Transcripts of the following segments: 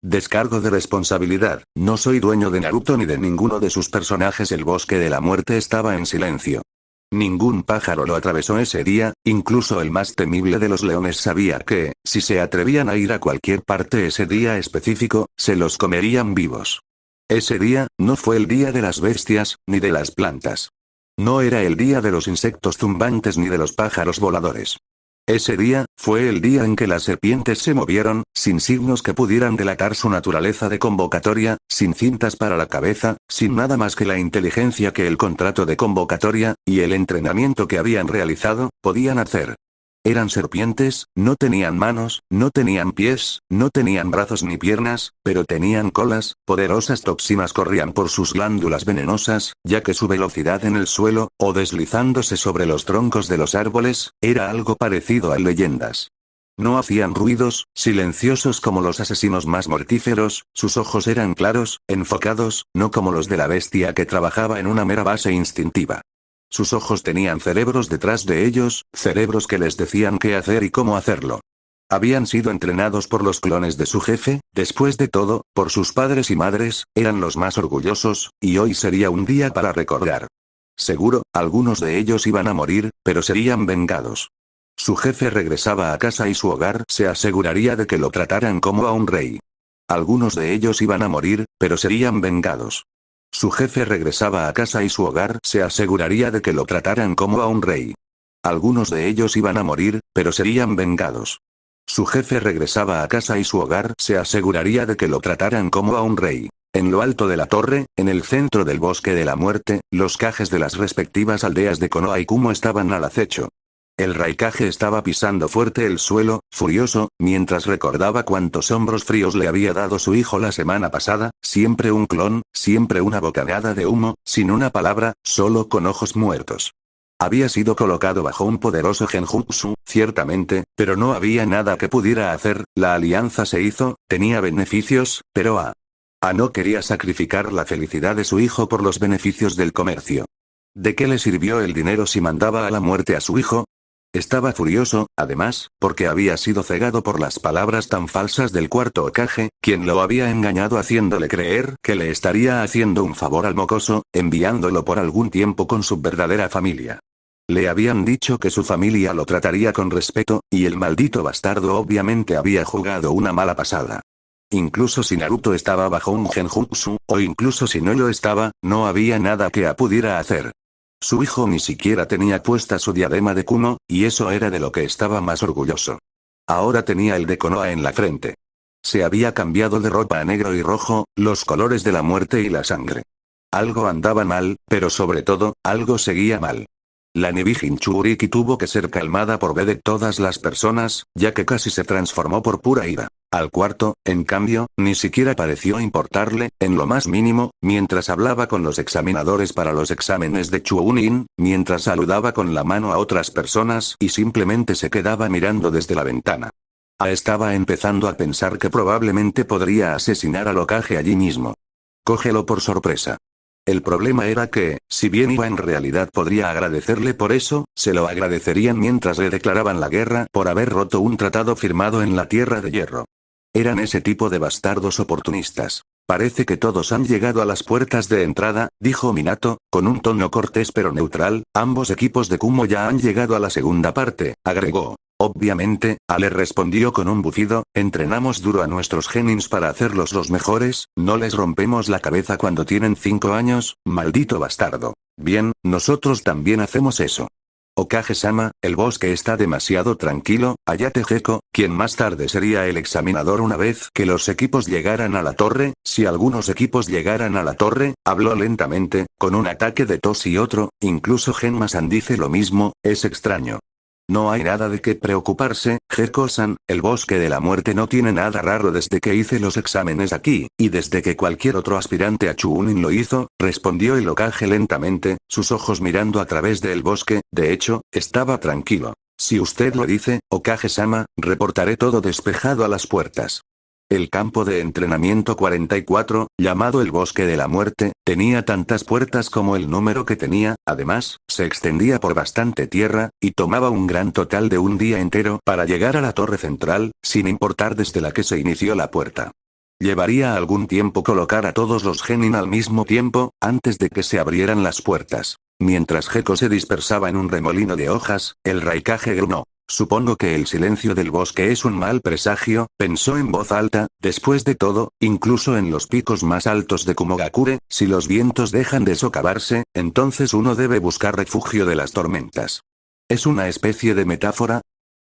Descargo de responsabilidad, no soy dueño de Naruto ni de ninguno de sus personajes. El bosque de la muerte estaba en silencio. Ningún pájaro lo atravesó ese día, incluso el más temible de los leones sabía que, si se atrevían a ir a cualquier parte ese día específico, se los comerían vivos. Ese día, no fue el día de las bestias, ni de las plantas. No era el día de los insectos zumbantes ni de los pájaros voladores. Ese día, fue el día en que las serpientes se movieron, sin signos que pudieran delatar su naturaleza de convocatoria, sin cintas para la cabeza, sin nada más que la inteligencia que el contrato de convocatoria, y el entrenamiento que habían realizado, podían hacer. Eran serpientes, no tenían manos, no tenían pies, no tenían brazos ni piernas, pero tenían colas, poderosas toxinas corrían por sus glándulas venenosas, ya que su velocidad en el suelo, o deslizándose sobre los troncos de los árboles, era algo parecido a leyendas. No hacían ruidos, silenciosos como los asesinos más mortíferos, sus ojos eran claros, enfocados, no como los de la bestia que trabajaba en una mera base instintiva. Sus ojos tenían cerebros detrás de ellos, cerebros que les decían qué hacer y cómo hacerlo. Habían sido entrenados por los clones de su jefe, después de todo, por sus padres y madres, eran los más orgullosos, y hoy sería un día para recordar. Seguro, algunos de ellos iban a morir, pero serían vengados. Su jefe regresaba a casa y su hogar se aseguraría de que lo trataran como a un rey. Algunos de ellos iban a morir, pero serían vengados. Su jefe regresaba a casa y su hogar se aseguraría de que lo trataran como a un rey. Algunos de ellos iban a morir, pero serían vengados. Su jefe regresaba a casa y su hogar se aseguraría de que lo trataran como a un rey. En lo alto de la torre, en el centro del bosque de la muerte, los Kages de las respectivas aldeas de Konoha y Kumo estaban al acecho. El Raikage estaba pisando fuerte el suelo, furioso, mientras recordaba cuántos hombros fríos le había dado su hijo la semana pasada, siempre un clon, siempre una bocanada de humo, sin una palabra, solo con ojos muertos. Había sido colocado bajo un poderoso genjutsu, ciertamente, pero no había nada que pudiera hacer, la alianza se hizo, tenía beneficios, pero no quería sacrificar la felicidad de su hijo por los beneficios del comercio. ¿De qué le sirvió el dinero si mandaba a la muerte a su hijo? Estaba furioso, además, porque había sido cegado por las palabras tan falsas del cuarto Hokage, quien lo había engañado haciéndole creer que le estaría haciendo un favor al mocoso, enviándolo por algún tiempo con su verdadera familia. Le habían dicho que su familia lo trataría con respeto, y el maldito bastardo obviamente había jugado una mala pasada. Incluso si Naruto estaba bajo un genjutsu, o incluso si no lo estaba, no había nada que pudiera hacer. Su hijo ni siquiera tenía puesta su diadema de Kumo, y eso era de lo que estaba más orgulloso. Ahora tenía el de Konoha en la frente. Se había cambiado de ropa a negro y rojo, los colores de la muerte y la sangre. Algo andaba mal, pero sobre todo, algo seguía mal. La Nibijin Chuburiki tuvo que ser calmada por B de todas las personas, ya que casi se transformó por pura ira. Al cuarto, en cambio, ni siquiera pareció importarle, en lo más mínimo, mientras hablaba con los examinadores para los exámenes de Chuunin, mientras saludaba con la mano a otras personas y simplemente se quedaba mirando desde la ventana. Estaba empezando a pensar que probablemente podría asesinar al Hokage allí mismo. Cógelo por sorpresa. El problema era que, si bien Iba en realidad podría agradecerle por eso, se lo agradecerían mientras le declaraban la guerra por haber roto un tratado firmado en la Tierra de Hierro. Eran ese tipo de bastardos oportunistas. Parece que todos han llegado a las puertas de entrada, dijo Minato, con un tono cortés pero neutral, ambos equipos de Kumo ya han llegado a la segunda parte, agregó. Obviamente, Ale respondió con un bufido, entrenamos duro a nuestros genins para hacerlos los mejores, no les rompemos la cabeza cuando tienen 5 años, maldito bastardo. Bien, nosotros también hacemos eso. Hokage-sama, el bosque está demasiado tranquilo, Hayate Gecko, quien más tarde sería el examinador una vez que los equipos llegaran a la torre, si algunos equipos llegaran a la torre, habló lentamente, con un ataque de tos y otro, incluso Genma-san dice lo mismo, es extraño. No hay nada de qué preocuparse, Gecko-san, el bosque de la muerte no tiene nada raro desde que hice los exámenes aquí, y desde que cualquier otro aspirante a Chuunin lo hizo, respondió el Hokage lentamente, sus ojos mirando a través del bosque, de hecho, estaba tranquilo. Si usted lo dice, Hokage-sama, reportaré todo despejado a las puertas. El campo de entrenamiento 44, llamado el Bosque de la Muerte, tenía tantas puertas como el número que tenía, además, se extendía por bastante tierra, y tomaba un gran total de un día entero para llegar a la torre central, sin importar desde la que se inició la puerta. Llevaría algún tiempo colocar a todos los genin al mismo tiempo, antes de que se abrieran las puertas. Mientras Gecko se dispersaba en un remolino de hojas, el Raikage gruñó. Supongo que el silencio del bosque es un mal presagio, pensó en voz alta. Después de todo, incluso en los picos más altos de Kumogakure, si los vientos dejan de socavarse, entonces uno debe buscar refugio de las tormentas. ¿Es una especie de metáfora?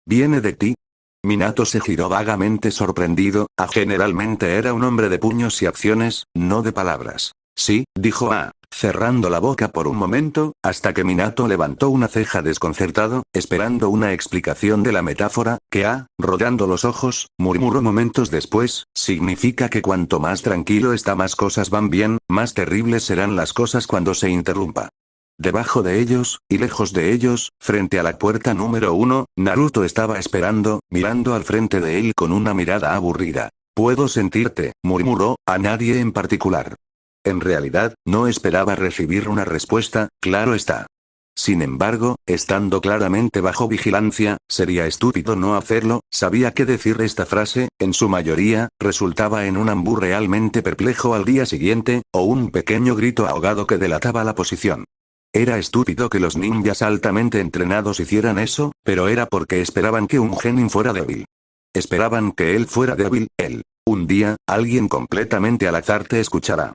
¿Viene de ti? Minato se giró vagamente sorprendido. Generalmente era un hombre de puños y acciones, no de palabras. Sí, dijo cerrando la boca por un momento, hasta que Minato levantó una ceja desconcertado, esperando una explicación de la metáfora, que rodando los ojos, murmuró momentos después, significa que cuanto más tranquilo está más cosas van bien, más terribles serán las cosas cuando se interrumpa. Debajo de ellos, y lejos de ellos, frente a la puerta número 1, Naruto estaba esperando, mirando al frente de él con una mirada aburrida. Puedo sentirte, murmuró, a nadie en particular. En realidad, no esperaba recibir una respuesta, claro está. Sin embargo, estando claramente bajo vigilancia, sería estúpido no hacerlo. Sabía que decir esta frase, en su mayoría, resultaba en un ambú realmente perplejo al día siguiente, o un pequeño grito ahogado que delataba la posición. Era estúpido que los ninjas altamente entrenados hicieran eso, pero era porque esperaban que un genin fuera débil. Esperaban que él fuera débil, él. Un día, alguien completamente al azar te escuchará.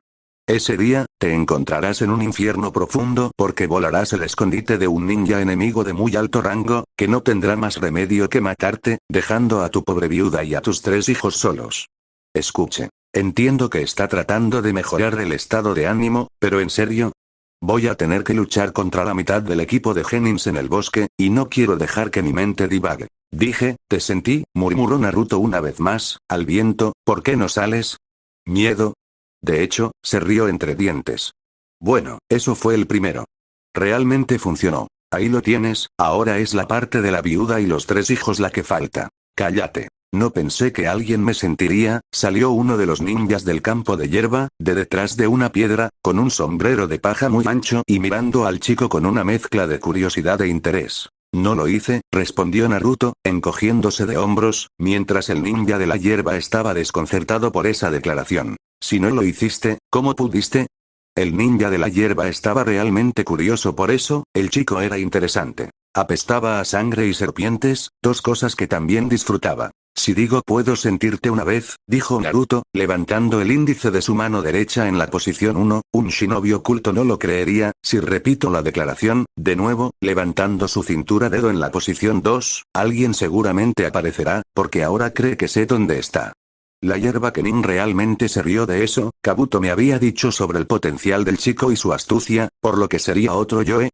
Ese día, te encontrarás en un infierno profundo porque volarás el escondite de un ninja enemigo de muy alto rango, que no tendrá más remedio que matarte, dejando a tu pobre viuda y a tus 3 hijos solos. Escuche. Entiendo que está tratando de mejorar el estado de ánimo, pero en serio. Voy a tener que luchar contra la mitad del equipo de genins en el bosque, y no quiero dejar que mi mente divague. Dije, te sentí, murmuró Naruto una vez más, al viento, ¿por qué no sales? ¿Miedo? De hecho, se rió entre dientes. Bueno, eso fue el primero. Realmente funcionó. Ahí lo tienes, ahora es la parte de la viuda y los 3 hijos la que falta. Cállate. No pensé que alguien me sentiría. Salió uno de los ninjas del campo de hierba, de detrás de una piedra, con un sombrero de paja muy ancho y mirando al chico con una mezcla de curiosidad e interés. No lo hice, respondió Naruto, encogiéndose de hombros, mientras el ninja de la hierba estaba desconcertado por esa declaración. Si no lo hiciste, ¿cómo pudiste? El ninja de la hierba estaba realmente curioso por eso, el chico era interesante. Apestaba a sangre y serpientes, 2 cosas que también disfrutaba. Si digo puedo sentirte una vez, dijo Naruto, levantando el índice de su mano derecha en la posición 1, un shinobi oculto no lo creería. Si repito la declaración, de nuevo, levantando su cintura dedo en la posición 2, alguien seguramente aparecerá, porque ahora cree que sé dónde está. La hierba Kenin realmente se rió de eso. Kabuto me había dicho sobre el potencial del chico y su astucia, por lo que sería otro Yoe.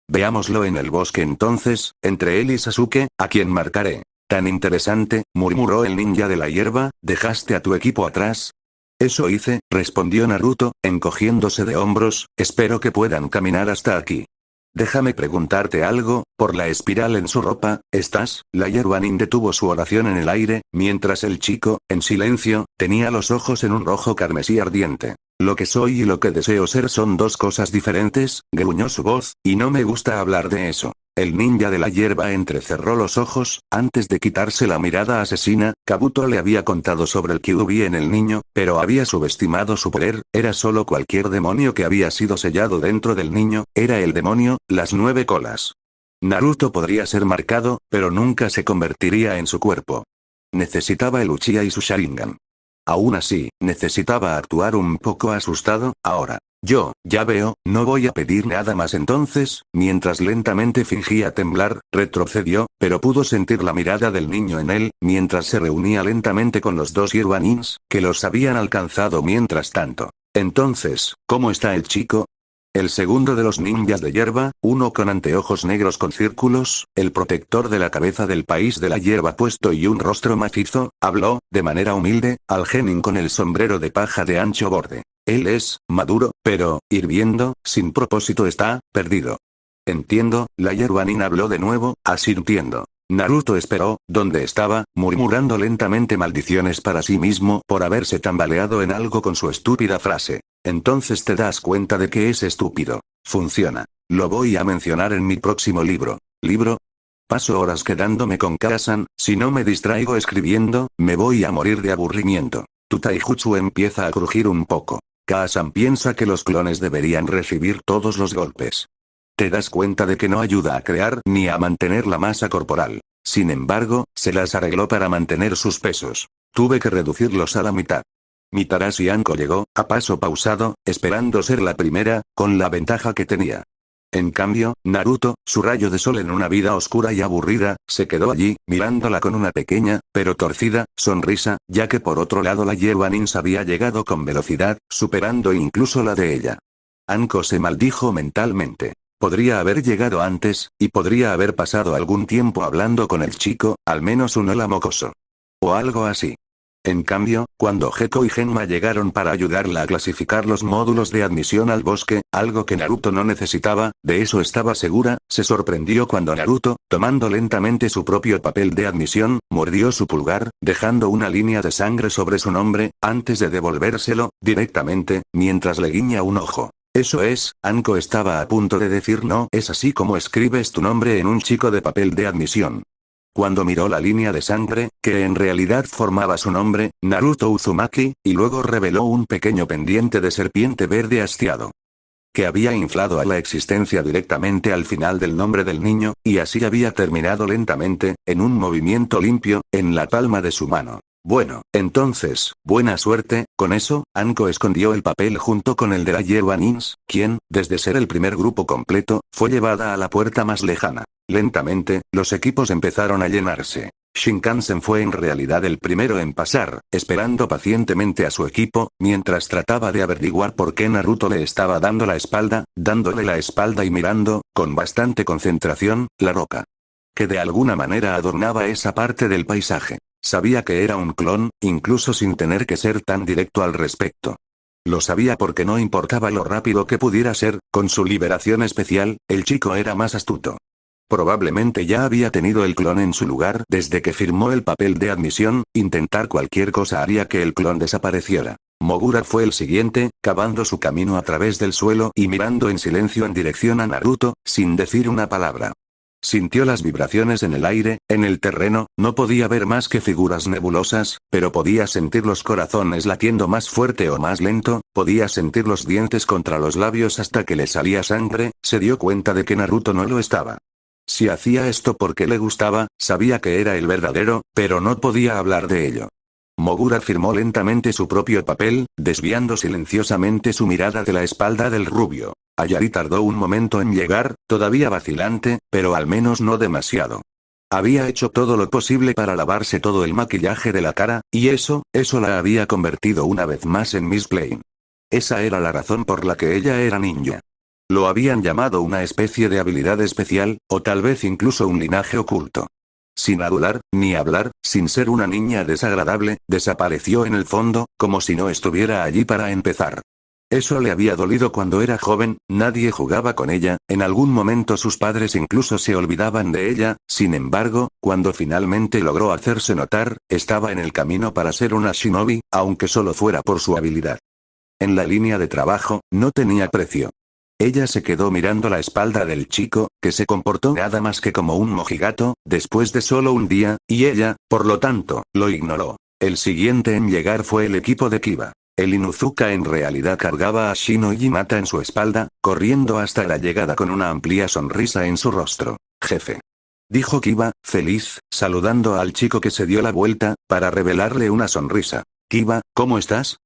Veámoslo en el bosque entonces, entre él y Sasuke, a quien marcaré. Tan interesante, murmuró el ninja de la hierba, ¿dejaste a tu equipo atrás? Eso hice, respondió Naruto, encogiéndose de hombros, espero que puedan caminar hasta aquí. Déjame preguntarte algo, por la espiral en su ropa, ¿estás? La hierbanin detuvo su oración en el aire, mientras el chico, en silencio, tenía los ojos en un rojo carmesí ardiente. Lo que soy y lo que deseo ser son 2 cosas diferentes, gruñó su voz, y no me gusta hablar de eso. El ninja de la hierba entrecerró los ojos, antes de quitarse la mirada asesina. Kabuto le había contado sobre el Kyuubi en el niño, pero había subestimado su poder. Era solo cualquier demonio que había sido sellado dentro del niño, era el demonio, las 9 colas. Naruto podría ser marcado, pero nunca se convertiría en su cuerpo. Necesitaba el Uchiha y su Sharingan. Aún así, necesitaba actuar un poco asustado. Ahora, ya veo, no voy a pedir nada más entonces. Mientras lentamente fingía temblar, retrocedió, pero pudo sentir la mirada del niño en él, mientras se reunía lentamente con los 2 hierbanins, que los habían alcanzado mientras tanto. Entonces, ¿cómo está el chico? El segundo de los ninjas de hierba, uno con anteojos negros con círculos, el protector de la cabeza del país de la hierba puesto y un rostro macizo, habló, de manera humilde, al genin con el sombrero de paja de ancho borde. Él es, maduro, pero, hirviendo, sin propósito está, perdido. Entiendo, la hierbanin habló de nuevo, asintiendo. Naruto esperó, donde estaba, murmurando lentamente maldiciones para sí mismo por haberse tambaleado en algo con su estúpida frase. Entonces te das cuenta de que es estúpido. Funciona. Lo voy a mencionar en mi próximo libro. ¿Libro? Paso horas quedándome con Karasan, si no me distraigo escribiendo, me voy a morir de aburrimiento. Tu taijutsu empieza a crujir un poco. Kaa-san piensa que los clones deberían recibir todos los golpes. Te das cuenta de que no ayuda a crear ni a mantener la masa corporal. Sin embargo, se las arregló para mantener sus pesos. Tuve que reducirlos a la mitad. Mitarashi Anko llegó, a paso pausado, esperando ser la primera, con la ventaja que tenía. En cambio, Naruto, su rayo de sol en una vida oscura y aburrida, se quedó allí, mirándola con una pequeña, pero torcida, sonrisa, ya que por otro lado la hierba ninja había llegado con velocidad, superando incluso la de ella. Anko se maldijo mentalmente. Podría haber llegado antes, y podría haber pasado algún tiempo hablando con el chico, al menos un hola mocoso. O algo así. En cambio, cuando Gekko y Genma llegaron para ayudarla a clasificar los módulos de admisión al bosque, algo que Naruto no necesitaba, de eso estaba segura, se sorprendió cuando Naruto, tomando lentamente su propio papel de admisión, mordió su pulgar, dejando una línea de sangre sobre su nombre, antes de devolvérselo, directamente, mientras le guiña un ojo. Eso es, Anko estaba a punto de decir no, es así como escribes tu nombre en un chico de papel de admisión. Cuando miró la línea de sangre, que en realidad formaba su nombre, Naruto Uzumaki, y luego reveló un pequeño pendiente de serpiente verde hastiado. Que había inflado a la existencia directamente al final del nombre del niño, y así había terminado lentamente, en un movimiento limpio, en la palma de su mano. Bueno, entonces, buena suerte, con eso, Anko escondió el papel junto con el de la hierba ninja, quien, desde ser el primer grupo completo, fue llevada a la puerta más lejana. Lentamente, los equipos empezaron a llenarse. Shinkansen fue en realidad el primero en pasar, esperando pacientemente a su equipo, mientras trataba de averiguar por qué Naruto le estaba dándole la espalda y mirando, con bastante concentración, la roca. Que de alguna manera adornaba esa parte del paisaje. Sabía que era un clon, incluso sin tener que ser tan directo al respecto. Lo sabía porque no importaba lo rápido que pudiera ser, con su liberación especial, el chico era más astuto. Probablemente ya había tenido el clon en su lugar desde que firmó el papel de admisión, intentar cualquier cosa haría que el clon desapareciera. Mogura fue el siguiente, cavando su camino a través del suelo y mirando en silencio en dirección a Naruto, sin decir una palabra. Sintió las vibraciones en el aire, en el terreno, no podía ver más que figuras nebulosas, pero podía sentir los corazones latiendo más fuerte o más lento, podía sentir los dientes contra los labios hasta que le salía sangre, se dio cuenta de que Naruto no lo estaba. Si hacía esto porque le gustaba, sabía que era el verdadero, pero no podía hablar de ello. Mogura firmó lentamente su propio papel, desviando silenciosamente su mirada de la espalda del rubio. Ayari tardó un momento en llegar, todavía vacilante, pero al menos no demasiado. Había hecho todo lo posible para lavarse todo el maquillaje de la cara, y eso la había convertido una vez más en Miss Plain. Esa era la razón por la que ella era ninja. Lo habían llamado una especie de habilidad especial, o tal vez incluso un linaje oculto. Sin hablar, ni hablar, sin ser una niña desagradable, desapareció en el fondo, como si no estuviera allí para empezar. Eso le había dolido cuando era joven, nadie jugaba con ella, en algún momento sus padres incluso se olvidaban de ella, sin embargo, cuando finalmente logró hacerse notar, estaba en el camino para ser una shinobi, aunque solo fuera por su habilidad. En la línea de trabajo, no tenía precio. Ella se quedó mirando la espalda del chico, que se comportó nada más que como un mojigato, después de solo un día, y ella, por lo tanto, lo ignoró. El siguiente en llegar fue el equipo de Kiba. El Inuzuka en realidad cargaba a Shino y Hinata en su espalda, corriendo hasta la llegada con una amplia sonrisa en su rostro. Jefe. Dijo Kiba, feliz, saludando al chico que se dio la vuelta, para revelarle una sonrisa. Kiba, ¿cómo estás?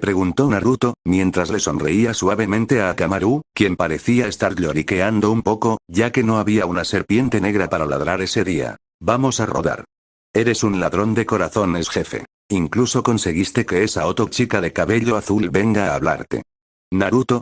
Preguntó Naruto, mientras le sonreía suavemente a Akamaru, quien parecía estar lloriqueando un poco, ya que no había una serpiente negra para ladrar ese día. Vamos a rodar. Eres un ladrón de corazones, jefe. Incluso conseguiste que esa otra chica de cabello azul venga a hablarte. ¿Naruto?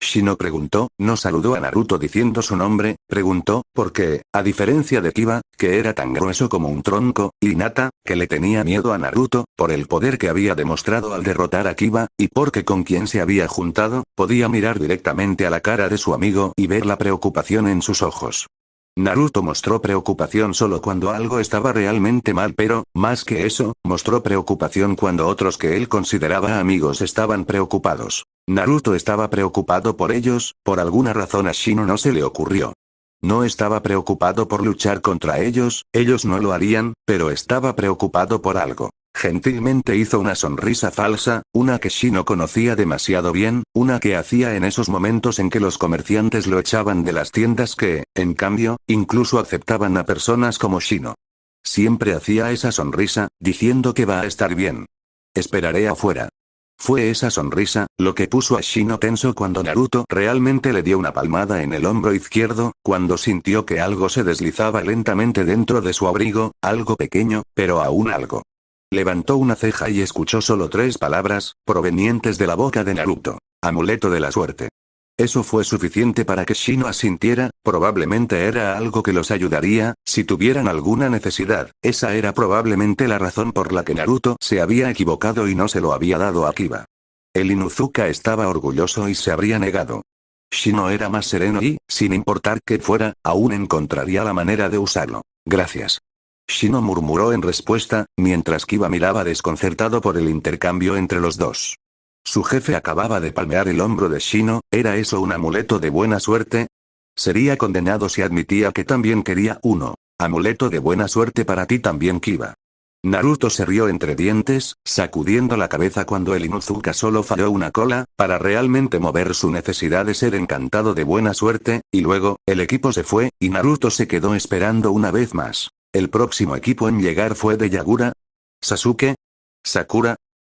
Shino preguntó, no saludó a Naruto diciendo su nombre, preguntó, porque, a diferencia de Kiba, que era tan grueso como un tronco, y Hinata, que le tenía miedo a Naruto, por el poder que había demostrado al derrotar a Kiba, y porque con quien se había juntado, podía mirar directamente a la cara de su amigo y ver la preocupación en sus ojos. Naruto mostró preocupación solo cuando algo estaba realmente mal, pero, más que eso, mostró preocupación cuando otros que él consideraba amigos estaban preocupados. Naruto estaba preocupado por ellos, por alguna razón a Shino no se le ocurrió. No estaba preocupado por luchar contra ellos no lo harían, pero estaba preocupado por algo. Gentilmente hizo una sonrisa falsa, una que Shino conocía demasiado bien, una que hacía en esos momentos en que los comerciantes lo echaban de las tiendas que, en cambio, incluso aceptaban a personas como Shino. Siempre hacía esa sonrisa, diciendo que va a estar bien. Esperaré afuera. Fue esa sonrisa, lo que puso a Shino tenso cuando Naruto realmente le dio una palmada en el hombro izquierdo, cuando sintió que algo se deslizaba lentamente dentro de su abrigo, algo pequeño, pero aún algo. Levantó una ceja y escuchó solo 3 palabras, provenientes de la boca de Naruto. Amuleto de la suerte. Eso fue suficiente para que Shino asintiera, probablemente era algo que los ayudaría, si tuvieran alguna necesidad, esa era probablemente la razón por la que Naruto se había equivocado y no se lo había dado a Kiba. El Inuzuka estaba orgulloso y se habría negado. Shino era más sereno y, sin importar qué fuera, aún encontraría la manera de usarlo. Gracias. Shino murmuró en respuesta, mientras Kiba miraba desconcertado por el intercambio entre los dos. Su jefe acababa de palmear el hombro de Shino, ¿era eso un amuleto de buena suerte? Sería condenado si admitía que también quería uno. Amuleto de buena suerte para ti también, Kiba. Naruto se rió entre dientes, sacudiendo la cabeza cuando el Inuzuka solo falló una cola, para realmente mover su necesidad de ser encantado de buena suerte, y luego, el equipo se fue, y Naruto se quedó esperando una vez más. El próximo equipo en llegar fue de Yagura. ¿Sasuke? ¿Sakura?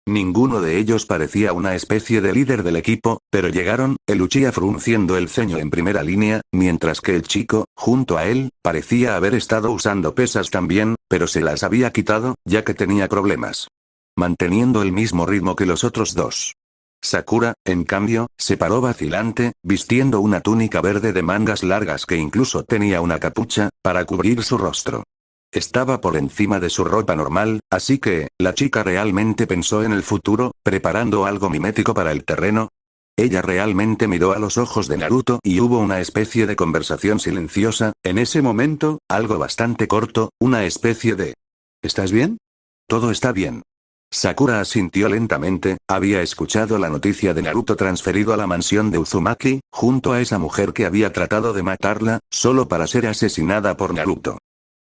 Ninguno de ellos parecía una especie de líder del equipo, pero llegaron, el Uchiha frunciendo el ceño en primera línea, mientras que el chico, junto a él, parecía haber estado usando pesas también, pero se las había quitado, ya que tenía problemas. Manteniendo el mismo ritmo que los otros dos. Sakura, en cambio, se paró vacilante, vistiendo una túnica verde de mangas largas que incluso tenía una capucha, para cubrir su rostro. Estaba por encima de su ropa normal, así que, la chica realmente pensó en el futuro, preparando algo mimético para el terreno. Ella realmente miró a los ojos de Naruto y hubo una especie de conversación silenciosa, en ese momento, algo bastante corto, una especie de ¿estás bien? Todo está bien. Sakura asintió lentamente, había escuchado la noticia de Naruto transferido a la mansión de Uzumaki, junto a esa mujer que había tratado de matarla, solo para ser asesinada por Naruto.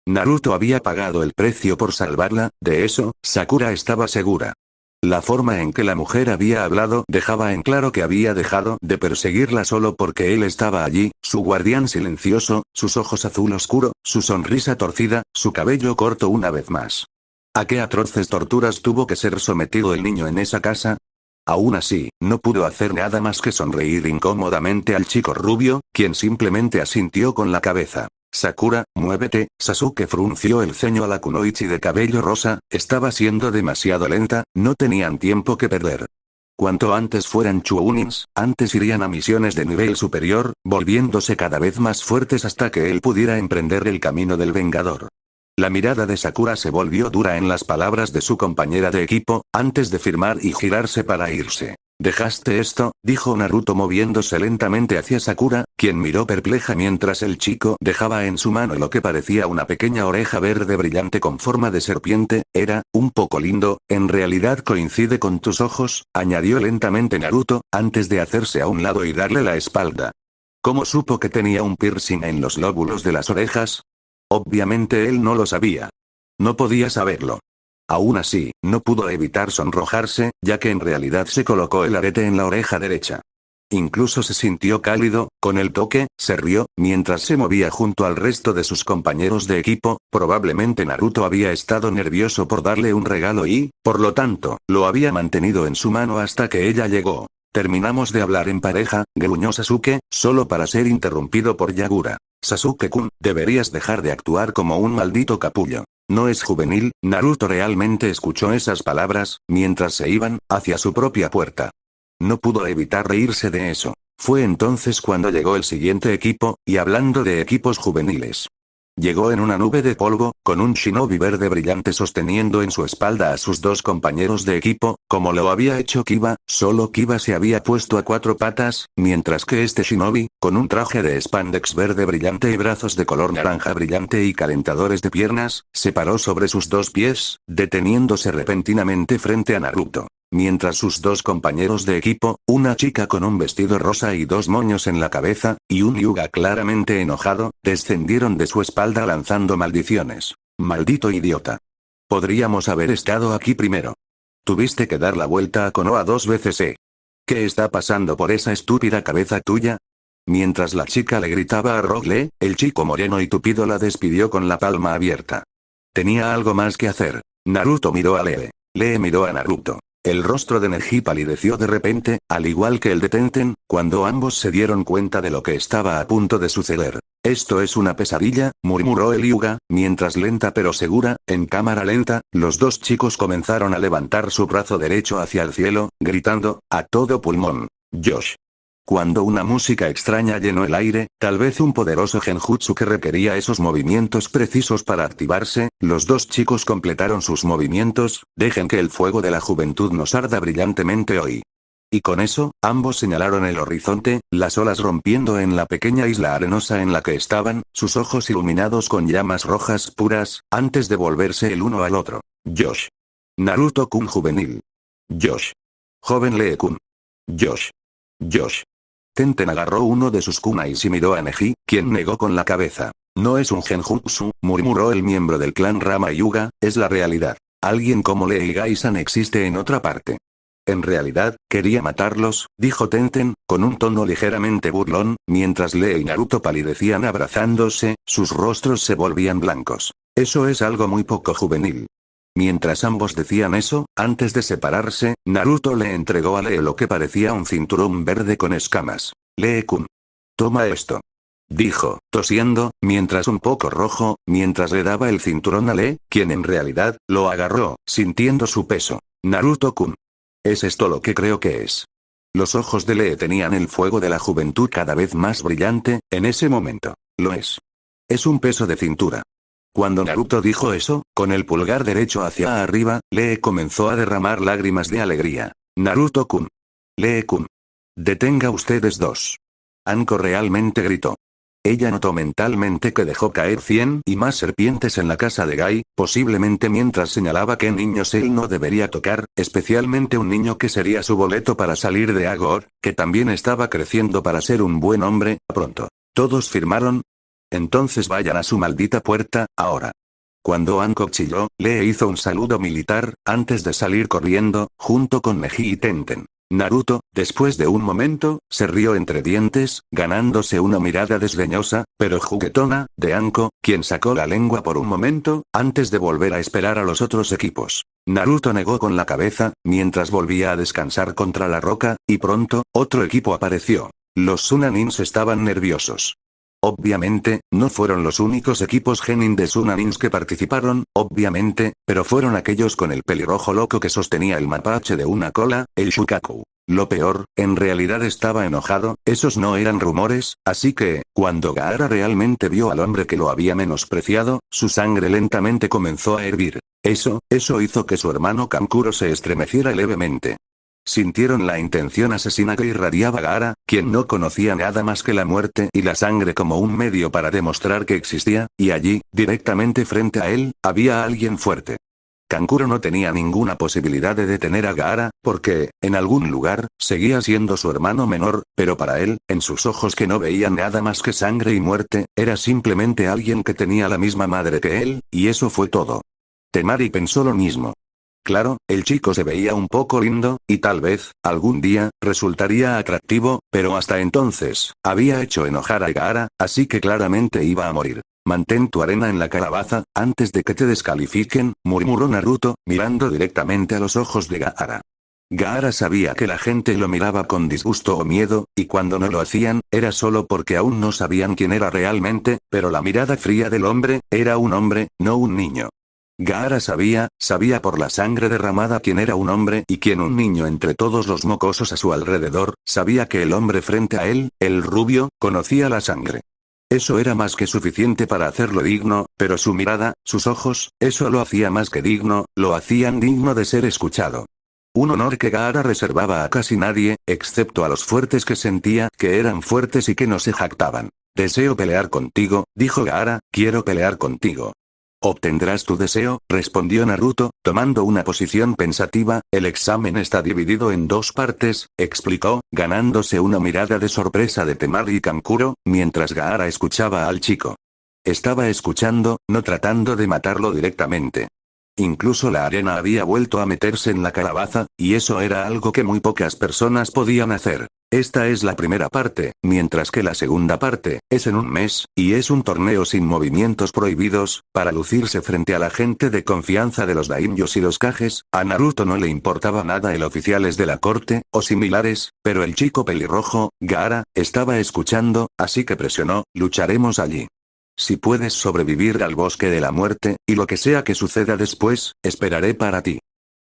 Naruto había pagado el precio por salvarla, de eso, Sakura estaba segura. La forma en que la mujer había hablado dejaba en claro que había dejado de perseguirla solo porque él estaba allí, su guardián silencioso, sus ojos azul oscuro, su sonrisa torcida, su cabello corto una vez más. ¿A qué atroces torturas tuvo que ser sometido el niño en esa casa? Aún así, no pudo hacer nada más que sonreír incómodamente al chico rubio, quien simplemente asintió con la cabeza. Sakura, muévete. Sasuke frunció el ceño a la kunoichi de cabello rosa, estaba siendo demasiado lenta, no tenían tiempo que perder. Cuanto antes fueran Chuunins, antes irían a misiones de nivel superior, volviéndose cada vez más fuertes hasta que él pudiera emprender el camino del Vengador. La mirada de Sakura se volvió dura en las palabras de su compañera de equipo, antes de firmar y girarse para irse. ¿Dejaste esto?, dijo Naruto moviéndose lentamente hacia Sakura, quien miró perpleja mientras el chico dejaba en su mano lo que parecía una pequeña oreja verde brillante con forma de serpiente, era, un poco lindo, en realidad coincide con tus ojos, añadió lentamente Naruto, antes de hacerse a un lado y darle la espalda. ¿Cómo supo que tenía un piercing en los lóbulos de las orejas? Obviamente él no lo sabía. No podía saberlo. Aún así, no pudo evitar sonrojarse, ya que en realidad se colocó el arete en la oreja derecha. Incluso se sintió cálido, con el toque, se rió, mientras se movía junto al resto de sus compañeros de equipo, probablemente Naruto había estado nervioso por darle un regalo y, por lo tanto, lo había mantenido en su mano hasta que ella llegó. Terminamos de hablar en pareja, gruñó Sasuke, solo para ser interrumpido por Yagura. Sasuke-kun, deberías dejar de actuar como un maldito capullo. No es juvenil. Naruto realmente escuchó esas palabras, mientras se iban, hacia su propia puerta. No pudo evitar reírse de eso. Fue entonces cuando llegó el siguiente equipo, y hablando de equipos juveniles. Llegó en una nube de polvo, con un shinobi verde brillante sosteniendo en su espalda a sus dos compañeros de equipo, como lo había hecho Kiba, solo Kiba se había puesto a 4 patas, mientras que este shinobi, con un traje de spandex verde brillante y brazos de color naranja brillante y calentadores de piernas, se paró sobre sus 2 pies, deteniéndose repentinamente frente a Naruto. Mientras sus 2 compañeros de equipo, una chica con un vestido rosa y 2 moños en la cabeza, y un Hyuga claramente enojado, descendieron de su espalda lanzando maldiciones. ¡Maldito idiota! Podríamos haber estado aquí primero. Tuviste que dar la vuelta a Konoha 2 veces, ¿eh? ¿Qué está pasando por esa estúpida cabeza tuya? Mientras la chica le gritaba a Rock Lee, el chico moreno y tupido la despidió con la palma abierta. Tenía algo más que hacer. Naruto miró a Lee. Lee miró a Naruto. El rostro de Neji palideció de repente, al igual que el de Tenten, cuando ambos se dieron cuenta de lo que estaba a punto de suceder. Esto es una pesadilla, murmuró el Hyuga, mientras lenta pero segura, en cámara lenta, los dos chicos comenzaron a levantar su brazo derecho hacia el cielo, gritando, a todo pulmón, Yosh. Cuando una música extraña llenó el aire, tal vez un poderoso genjutsu que requería esos movimientos precisos para activarse, los dos chicos completaron sus movimientos, dejen que el fuego de la juventud nos arda brillantemente hoy. Y con eso, ambos señalaron el horizonte, las olas rompiendo en la pequeña isla arenosa en la que estaban, sus ojos iluminados con llamas rojas puras, antes de volverse el uno al otro. Yosh. Naruto-kun juvenil. Yosh. Joven Lee-kun. Yosh. Yosh. Tenten agarró uno de sus kunais y miró a Neji, quien negó con la cabeza. No es un genjutsu, murmuró el miembro del clan Rama Hyuga, es la realidad. Alguien como Lee y Gai-san existe en otra parte. En realidad, quería matarlos, dijo Tenten, con un tono ligeramente burlón, mientras Lee y Naruto palidecían abrazándose, sus rostros se volvían blancos. Eso es algo muy poco juvenil. Mientras ambos decían eso, antes de separarse, Naruto le entregó a Lee lo que parecía un cinturón verde con escamas. Lee-kun. Toma esto. Dijo, tosiendo, mientras un poco rojo, mientras le daba el cinturón a Lee, quien en realidad, lo agarró, sintiendo su peso. Naruto-kun. ¿Es esto lo que creo que es? Los ojos de Lee tenían el fuego de la juventud cada vez más brillante, en ese momento. Lo es. Es un peso de cintura. Cuando Naruto dijo eso, con el pulgar derecho hacia arriba, Lee comenzó a derramar lágrimas de alegría. Naruto-kun. Lee-kun. Detenga ustedes dos. Anko realmente gritó. Ella notó mentalmente que dejó caer 100 y más serpientes en la casa de Gai, posiblemente mientras señalaba qué niños él no debería tocar, especialmente un niño que sería su boleto para salir de Agor, que también estaba creciendo para ser un buen hombre, pronto. ¿Todos firmaron? Entonces vayan a su maldita puerta, ahora. Cuando Hancock chilló, Lee hizo un saludo militar, antes de salir corriendo, junto con Neji y Tenten. Naruto, después de un momento, se rió entre dientes, ganándose una mirada desdeñosa, pero juguetona, de Anko, quien sacó la lengua por un momento, antes de volver a esperar a los otros equipos. Naruto negó con la cabeza, mientras volvía a descansar contra la roca, y pronto, otro equipo apareció. Los Sunanins estaban nerviosos. Obviamente, no fueron los únicos equipos genin de Sunanins que participaron, obviamente, pero fueron aquellos con el pelirrojo loco que sostenía el mapache de una cola, el Shukaku. Lo peor, en realidad estaba enojado, esos no eran rumores, así que, cuando Gaara realmente vio al hombre que lo había menospreciado, su sangre lentamente comenzó a hervir. Eso hizo que su hermano Kankuro se estremeciera levemente. Sintieron la intención asesina que irradiaba Gaara, quien no conocía nada más que la muerte y la sangre como un medio para demostrar que existía, y allí, directamente frente a él, había alguien fuerte. Kankuro no tenía ninguna posibilidad de detener a Gaara, porque, en algún lugar, seguía siendo su hermano menor, pero para él, en sus ojos que no veían nada más que sangre y muerte, era simplemente alguien que tenía la misma madre que él, y eso fue todo. Temari pensó lo mismo. Claro, el chico se veía un poco lindo, y tal vez, algún día, resultaría atractivo, pero hasta entonces, había hecho enojar a Gaara, así que claramente iba a morir. Mantén tu arena en la calabaza, antes de que te descalifiquen, murmuró Naruto, mirando directamente a los ojos de Gaara. Gaara sabía que la gente lo miraba con disgusto o miedo, y cuando no lo hacían, era solo porque aún no sabían quién era realmente, pero la mirada fría del hombre, era un hombre, no un niño. Gaara sabía por la sangre derramada quién era un hombre y quién un niño entre todos los mocosos a su alrededor, sabía que el hombre frente a él, el rubio, conocía la sangre. Eso era más que suficiente para hacerlo digno, pero su mirada, sus ojos, eso lo hacía más que digno, lo hacían digno de ser escuchado. Un honor que Gaara reservaba a casi nadie, excepto a los fuertes que sentía que eran fuertes y que no se jactaban. Deseo pelear contigo, dijo Gaara, quiero pelear contigo. Obtendrás tu deseo, respondió Naruto, tomando una posición pensativa, el examen está dividido en dos partes, explicó, ganándose una mirada de sorpresa de Temari y Kankuro, mientras Gaara escuchaba al chico. Estaba escuchando, no tratando de matarlo directamente. Incluso la arena había vuelto a meterse en la calabaza, y eso era algo que muy pocas personas podían hacer. Esta es la primera parte, mientras que la segunda parte, es en un mes, y es un torneo sin movimientos prohibidos, para lucirse frente a la gente de confianza de los daimyos y los kages. A Naruto no le importaba nada el oficiales de la corte, o similares, pero el chico pelirrojo, Gaara, estaba escuchando, así que presionó: lucharemos allí. Si puedes sobrevivir al bosque de la muerte, y lo que sea que suceda después, esperaré para ti.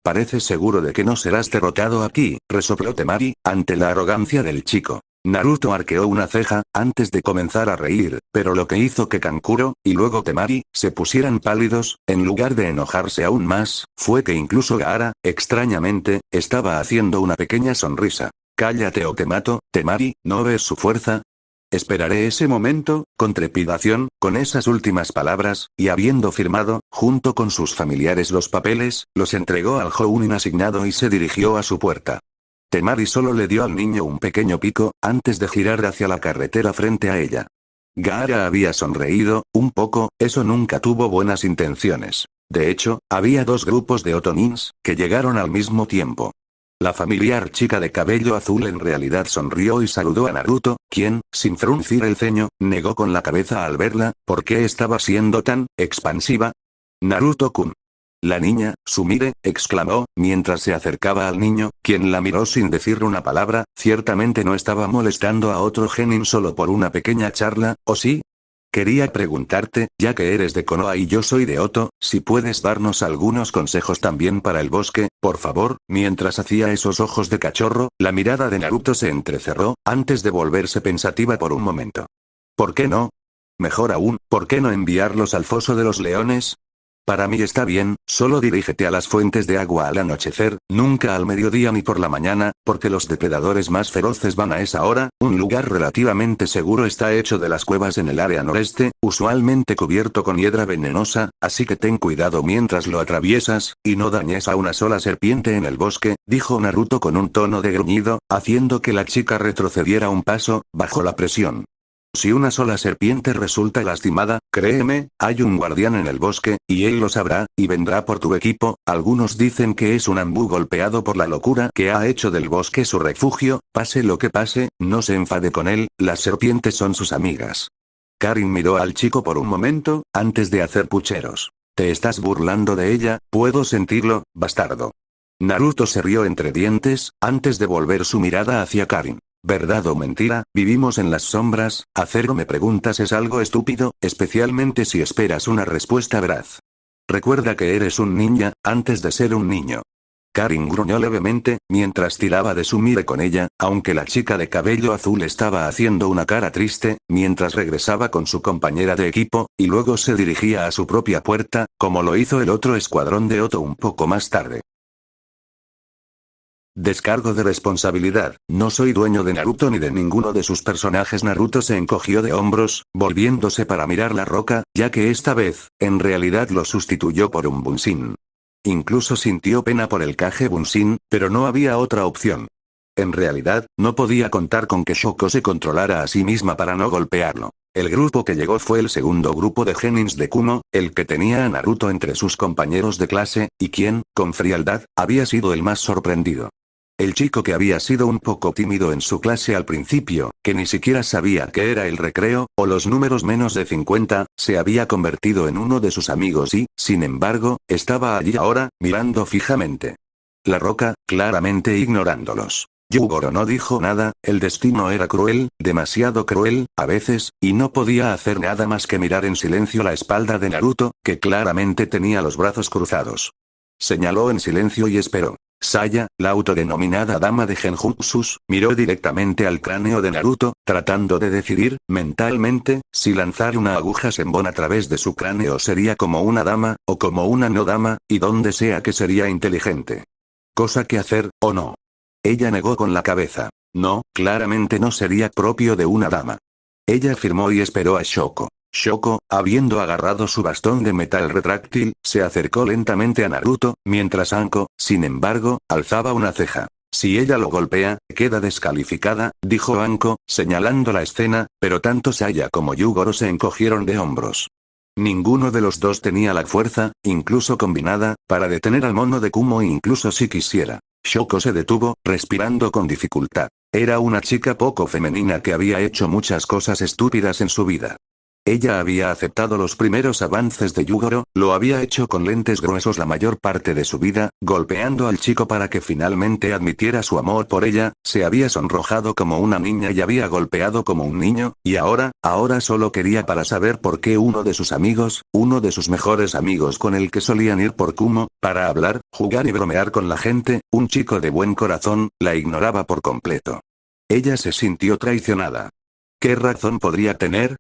Pareces seguro de que no serás derrotado aquí, resopló Temari, ante la arrogancia del chico. Naruto arqueó una ceja, antes de comenzar a reír, pero lo que hizo que Kankuro, y luego Temari, se pusieran pálidos, en lugar de enojarse aún más, fue que incluso Gaara, extrañamente, estaba haciendo una pequeña sonrisa. Cállate o te mato, Temari, ¿no ves su fuerza? Esperaré ese momento, con trepidación, con esas últimas palabras, y habiendo firmado, junto con sus familiares los papeles, los entregó al Jounin asignado y se dirigió a su puerta. Temari solo le dio al niño un pequeño pico, antes de girar hacia la carretera frente a ella. Gaara había sonreído, un poco, eso nunca tuvo buenas intenciones. De hecho, había dos grupos de otonins, que llegaron al mismo tiempo. La familiar chica de cabello azul en realidad sonrió y saludó a Naruto, quien, sin fruncir el ceño, negó con la cabeza al verla. ¿Por qué estaba siendo tan expansiva? Naruto-kun. La niña, Sumire, exclamó, mientras se acercaba al niño, quien la miró sin decir una palabra. Ciertamente no estaba molestando a otro genin solo por una pequeña charla, ¿o sí? Quería preguntarte, ya que eres de Konoha y yo soy de Oto, si puedes darnos algunos consejos también para el bosque, por favor. Mientras hacía esos ojos de cachorro, la mirada de Naruto se entrecerró, antes de volverse pensativa por un momento. ¿Por qué no? Mejor aún, ¿por qué no enviarlos al foso de los leones? Para mí está bien, solo dirígete a las fuentes de agua al anochecer, nunca al mediodía ni por la mañana, porque los depredadores más feroces van a esa hora. Un lugar relativamente seguro está hecho de las cuevas en el área noreste, usualmente cubierto con hiedra venenosa, así que ten cuidado mientras lo atraviesas, y no dañes a una sola serpiente en el bosque, dijo Naruto con un tono de gruñido, haciendo que la chica retrocediera un paso, bajo la presión. Si una sola serpiente resulta lastimada, créeme, hay un guardián en el bosque, y él lo sabrá, y vendrá por tu equipo. Algunos dicen que es un Anbu golpeado por la locura que ha hecho del bosque su refugio. Pase lo que pase, no se enfade con él, las serpientes son sus amigas. Karin miró al chico por un momento, antes de hacer pucheros. ¿Te estás burlando de ella? Puedo sentirlo, bastardo. Naruto se rió entre dientes, antes de volver su mirada hacia Karin. ¿Verdad o mentira? Vivimos en las sombras. Hacerme preguntas es algo estúpido, especialmente si esperas una respuesta veraz. Recuerda que eres un ninja, antes de ser un niño. Karin gruñó levemente, mientras tiraba de Sumire con ella, aunque la chica de cabello azul estaba haciendo una cara triste, mientras regresaba con su compañera de equipo, y luego se dirigía a su propia puerta, como lo hizo el otro escuadrón de Oto un poco más tarde. Descargo de responsabilidad, no soy dueño de Naruto ni de ninguno de sus personajes. Naruto se encogió de hombros, volviéndose para mirar la roca, ya que esta vez, en realidad lo sustituyó por un Bunshin. Incluso sintió pena por el Kage Bunshin, pero no había otra opción. En realidad, no podía contar con que Shoko se controlara a sí misma para no golpearlo. El grupo que llegó fue el segundo grupo de genins de Kumo, el que tenía a Naruto entre sus compañeros de clase, y quien, con frialdad, había sido el más sorprendido. El chico que había sido un poco tímido en su clase al principio, que ni siquiera sabía qué era el recreo, o los números menos de 50, se había convertido en uno de sus amigos y, sin embargo, estaba allí ahora, mirando fijamente. La roca, claramente ignorándolos. Yugoro no dijo nada, el destino era cruel, demasiado cruel, a veces, y no podía hacer nada más que mirar en silencio la espalda de Naruto, que claramente tenía los brazos cruzados. Señaló en silencio y esperó. Saya, la autodenominada dama de Genjutsus, miró directamente al cráneo de Naruto, tratando de decidir, mentalmente, si lanzar una aguja Senbon a través de su cráneo sería como una dama, o como una no dama, y donde sea que sería inteligente. Cosa que hacer, o no. Ella negó con la cabeza. No, claramente no sería propio de una dama. Ella afirmó y esperó a Shoko. Shoko, habiendo agarrado su bastón de metal retráctil, se acercó lentamente a Naruto, mientras Anko, sin embargo, alzaba una ceja. Si ella lo golpea, queda descalificada, dijo Anko, señalando la escena, pero tanto Saya como Yugoro se encogieron de hombros. Ninguno de los dos tenía la fuerza, incluso combinada, para detener al mono de Kumo incluso si quisiera. Shoko se detuvo, respirando con dificultad. Era una chica poco femenina que había hecho muchas cosas estúpidas en su vida. Ella había aceptado los primeros avances de Yugoro, lo había hecho con lentes gruesos la mayor parte de su vida, golpeando al chico para que finalmente admitiera su amor por ella, se había sonrojado como una niña y había golpeado como un niño, y ahora solo quería para saber por qué uno de sus amigos, uno de sus mejores amigos con el que solían ir por Kumo, para hablar, jugar y bromear con la gente, un chico de buen corazón, la ignoraba por completo. Ella se sintió traicionada. ¿Qué razón podría tener?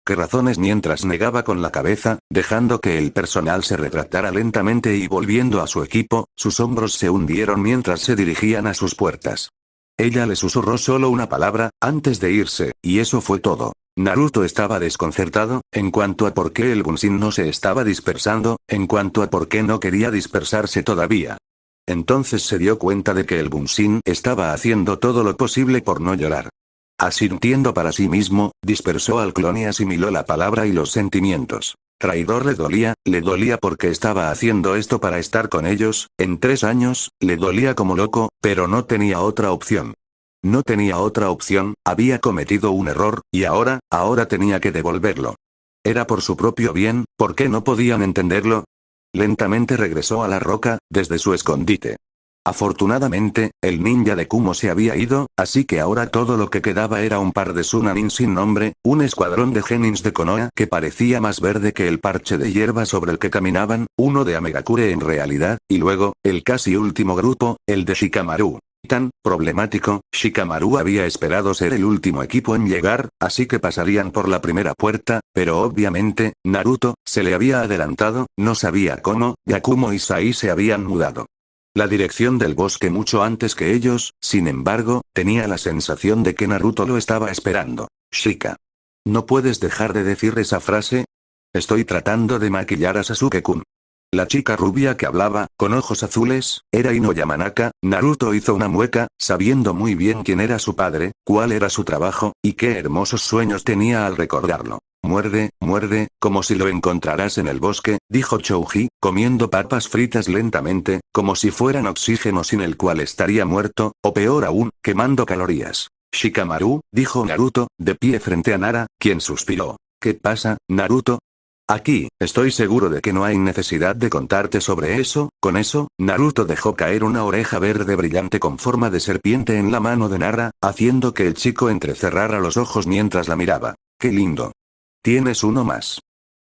¿Qué razones? Mientras negaba con la cabeza, dejando que el personal se retractara lentamente y volviendo a su equipo, sus hombros se hundieron mientras se dirigían a sus puertas. Ella le susurró solo una palabra, antes de irse, y eso fue todo. Naruto estaba desconcertado, en cuanto a por qué el Bunshin no se estaba dispersando, en cuanto a por qué no quería dispersarse todavía. Entonces se dio cuenta de que el Bunshin estaba haciendo todo lo posible por no llorar. Asintiendo para sí mismo, dispersó al clon y asimiló la palabra y los sentimientos. Traidor le dolía porque estaba haciendo esto para estar con ellos, en 3 años, le dolía como loco, pero no tenía otra opción. No tenía otra opción, había cometido un error, y ahora tenía que devolverlo. Era por su propio bien, ¿por qué no podían entenderlo? Lentamente regresó a la roca, desde su escondite. Afortunadamente, el ninja de Kumo se había ido, así que ahora todo lo que quedaba era un par de Sunanin sin nombre, un escuadrón de genins de Konoha que parecía más verde que el parche de hierba sobre el que caminaban, uno de Amegakure en realidad, y luego, el casi último grupo, el de Shikamaru. Tan problemático, Shikamaru había esperado ser el último equipo en llegar, así que pasarían por la primera puerta, pero obviamente, Naruto, se le había adelantado, no sabía cómo, Yakumo y Sai se habían mudado. La dirección del bosque mucho antes que ellos, sin embargo, tenía la sensación de que Naruto lo estaba esperando. Shika. ¿No puedes dejar de decir esa frase? Estoy tratando de maquillar a Sasuke-kun. La chica rubia que hablaba, con ojos azules, era Ino Yamanaka. Naruto hizo una mueca, sabiendo muy bien quién era su padre, cuál era su trabajo, y qué hermosos sueños tenía al recordarlo. Muerde, como si lo encontraras en el bosque, dijo Chouji, comiendo papas fritas lentamente, como si fueran oxígeno sin el cual estaría muerto, o peor aún, quemando calorías. Shikamaru, dijo Naruto, de pie frente a Nara, quien suspiró. ¿Qué pasa, Naruto? Aquí, estoy seguro de que no hay necesidad de contarte sobre eso. Con eso, Naruto dejó caer una oreja verde brillante con forma de serpiente en la mano de Nara, haciendo que el chico entrecerrara los ojos mientras la miraba. ¡Qué lindo! Tienes uno más.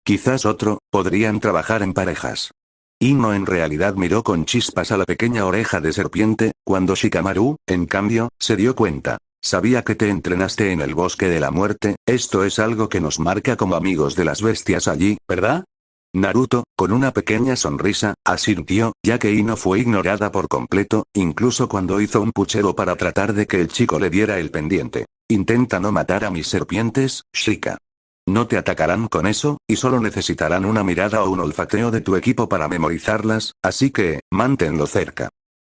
Quizás otro, podrían trabajar en parejas. Ino en realidad miró con chispas a la pequeña oreja de serpiente, cuando Shikamaru, en cambio, se dio cuenta. Sabía que te entrenaste en el bosque de la muerte, esto es algo que nos marca como amigos de las bestias allí, ¿verdad? Naruto, con una pequeña sonrisa, asintió, ya que Ino fue ignorada por completo, incluso cuando hizo un puchero para tratar de que el chico le diera el pendiente. Intenta no matar a mis serpientes, Shika. No te atacarán con eso, y solo necesitarán una mirada o un olfateo de tu equipo para memorizarlas, así que, manténlo cerca.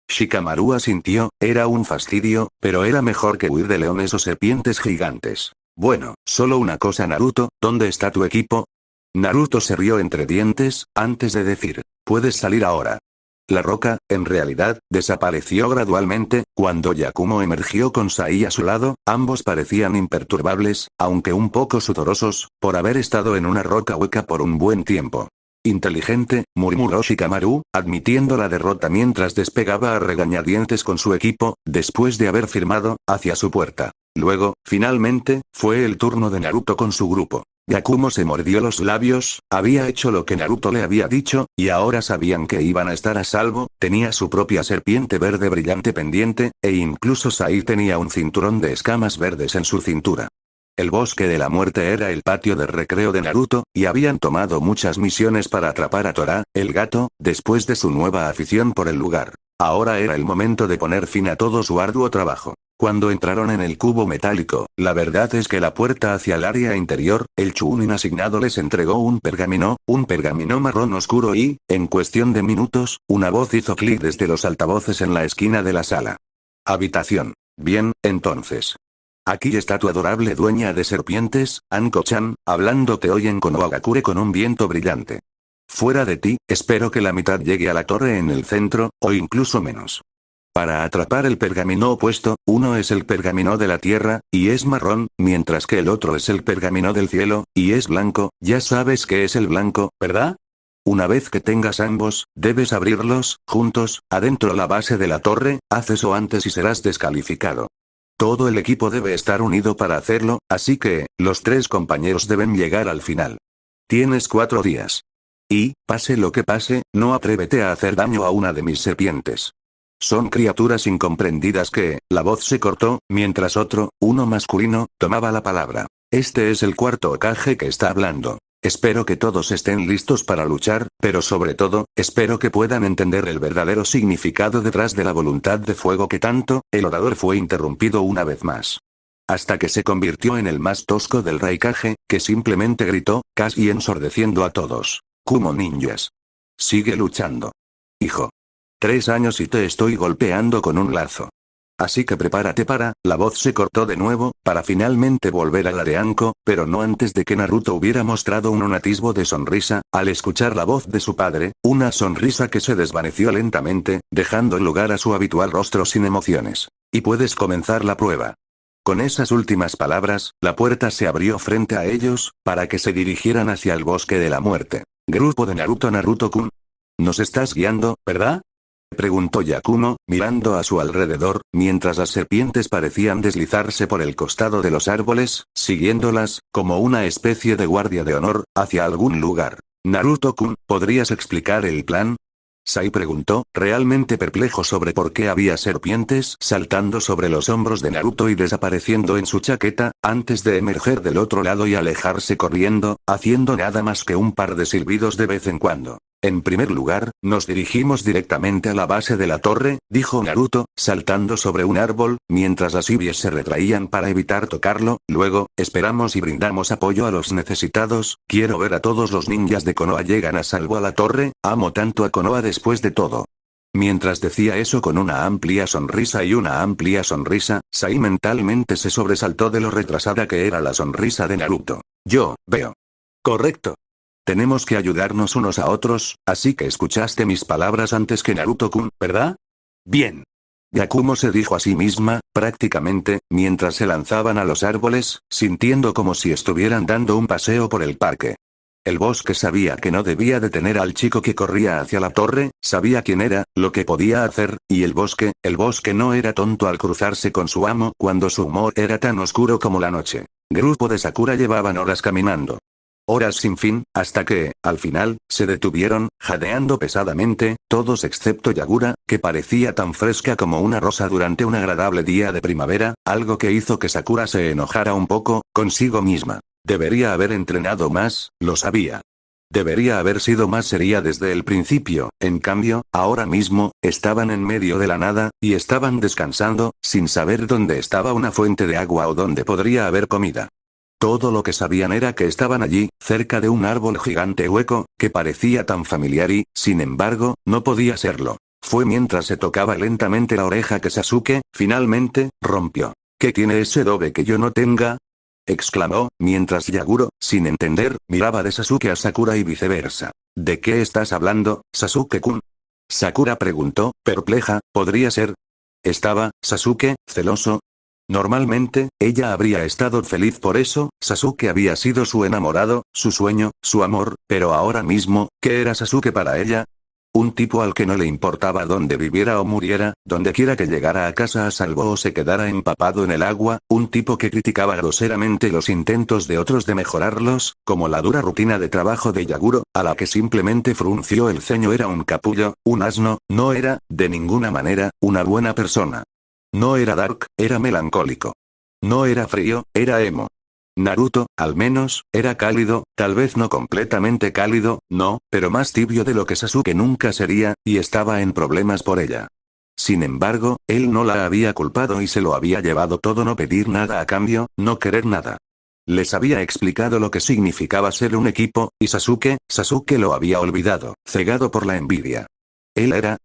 Shikamaru asintió, era un fastidio, pero era mejor que huir de leones o serpientes gigantes. Bueno, solo una cosa Naruto, ¿dónde está tu equipo? Naruto se rió entre dientes, antes de decir, puedes salir ahora. La roca, en realidad, desapareció gradualmente, cuando Yakumo emergió con Sai a su lado, ambos parecían imperturbables, aunque un poco sudorosos, por haber estado en una roca hueca por un buen tiempo. Inteligente, murmuró Shikamaru, admitiendo la derrota mientras despegaba a regañadientes con su equipo, después de haber firmado, hacia su puerta. Luego, finalmente, fue el turno de Naruto con su grupo. Yakumo se mordió los labios, había hecho lo que Naruto le había dicho, y ahora sabían que iban a estar a salvo, tenía su propia serpiente verde brillante pendiente, e incluso Sai tenía un cinturón de escamas verdes en su cintura. El bosque de la muerte era el patio de recreo de Naruto, y habían tomado muchas misiones para atrapar a Tora, el gato, después de su nueva afición por el lugar. Ahora era el momento de poner fin a todo su arduo trabajo. Cuando entraron en el cubo metálico, la verdad es que la puerta hacia el área interior, el Chunin asignado les entregó un pergamino marrón oscuro y, en cuestión de minutos, una voz hizo clic desde los altavoces en la esquina de la sala. Habitación. Bien, entonces. Aquí está tu adorable dueña de serpientes, Anko-chan, hablándote hoy en Konohagakure con un viento brillante. Fuera de ti, espero que la mitad llegue a la torre en el centro, o incluso menos. Para atrapar el pergamino opuesto, uno es el pergamino de la tierra, y es marrón, mientras que el otro es el pergamino del cielo, y es blanco. Ya sabes qué es el blanco, ¿verdad? Una vez que tengas ambos, debes abrirlos, juntos, adentro la base de la torre, haz eso antes y serás descalificado. Todo el equipo debe estar unido para hacerlo, así que, los 3 compañeros deben llegar al final. Tienes 4 días. Y, pase lo que pase, no atrévete a hacer daño a una de mis serpientes. Son criaturas incomprendidas que, la voz se cortó, mientras otro, uno masculino, tomaba la palabra. Este es el 4º Hokage que está hablando. Espero que todos estén listos para luchar, pero sobre todo, espero que puedan entender el verdadero significado detrás de la voluntad de fuego que tanto. El orador fue interrumpido una vez más. Hasta que se convirtió en el más tosco del Raikage, que simplemente gritó, casi ensordeciendo a todos. Kumo ninjas. Sigue luchando. Hijo. 3 años y te estoy golpeando con un lazo. Así que prepárate para. La voz se cortó de nuevo, para finalmente volver a la de Anko, pero no antes de que Naruto hubiera mostrado un atisbo de sonrisa, al escuchar la voz de su padre, una sonrisa que se desvaneció lentamente, dejando lugar a su habitual rostro sin emociones. Y puedes comenzar la prueba. Con esas últimas palabras, la puerta se abrió frente a ellos, para que se dirigieran hacia el bosque de la muerte. Grupo de Naruto-kun. Nos estás guiando, ¿verdad? Preguntó Yakumo, mirando a su alrededor, mientras las serpientes parecían deslizarse por el costado de los árboles, siguiéndolas, como una especie de guardia de honor, hacia algún lugar. Naruto-kun, ¿podrías explicar el plan? Sai preguntó, realmente perplejo sobre por qué había serpientes saltando sobre los hombros de Naruto y desapareciendo en su chaqueta, antes de emerger del otro lado y alejarse corriendo, haciendo nada más que un par de silbidos de vez en cuando. En primer lugar, nos dirigimos directamente a la base de la torre, dijo Naruto, saltando sobre un árbol, mientras las ibies se retraían para evitar tocarlo. Luego, esperamos y brindamos apoyo a los necesitados. Quiero ver a todos los ninjas de Konoha llegan a salvo a la torre. Amo tanto a Konoha después de todo. Mientras decía eso con una amplia sonrisa, Sai mentalmente se sobresaltó de lo retrasada que era la sonrisa de Naruto. Yo veo. Correcto. Tenemos que ayudarnos unos a otros, así que escuchaste mis palabras antes que Naruto-kun, ¿verdad? Bien. Yakumo se dijo a sí misma, prácticamente, mientras se lanzaban a los árboles, sintiendo como si estuvieran dando un paseo por el parque. El bosque sabía que no debía detener al chico que corría hacia la torre, sabía quién era, lo que podía hacer, y el bosque no era tonto al cruzarse con su amo cuando su humor era tan oscuro como la noche. Grupo de Sakura llevaban horas caminando. Horas sin fin, hasta que, al final, se detuvieron, jadeando pesadamente, todos excepto Yagura, que parecía tan fresca como una rosa durante un agradable día de primavera, algo que hizo que Sakura se enojara un poco, consigo misma. Debería haber entrenado más, lo sabía. Debería haber sido más seria desde el principio, en cambio, ahora mismo, estaban en medio de la nada, y estaban descansando, sin saber dónde estaba una fuente de agua o dónde podría haber comida. Todo lo que sabían era que estaban allí, cerca de un árbol gigante hueco, que parecía tan familiar y, sin embargo, no podía serlo. Fue mientras se tocaba lentamente la oreja que Sasuke, finalmente, rompió. ¿Qué tiene ese dobe que yo no tenga? Exclamó, mientras Yaguro, sin entender, miraba de Sasuke a Sakura y viceversa. ¿De qué estás hablando, Sasuke-kun? Sakura preguntó, perpleja, ¿podría ser? ¿Estaba, Sasuke, celoso? Normalmente, ella habría estado feliz por eso. Sasuke había sido su enamorado, su sueño, su amor, pero ahora mismo, ¿qué era Sasuke para ella? Un tipo al que no le importaba dónde viviera o muriera, donde quiera que llegara a casa a salvo o se quedara empapado en el agua, un tipo que criticaba groseramente los intentos de otros de mejorarlos, como la dura rutina de trabajo de Yaguro, a la que simplemente frunció el ceño. Era un capullo, un asno, no era, de ninguna manera, una buena persona. No era dark, era melancólico. No era frío, era emo. Naruto, al menos, era cálido, tal vez no completamente cálido, no, pero más tibio de lo que Sasuke nunca sería, y estaba en problemas por ella. Sin embargo, él no la había culpado y se lo había llevado todo, no pedir nada a cambio, no querer nada. Les había explicado lo que significaba ser un equipo, y Sasuke lo había olvidado, cegado por la envidia.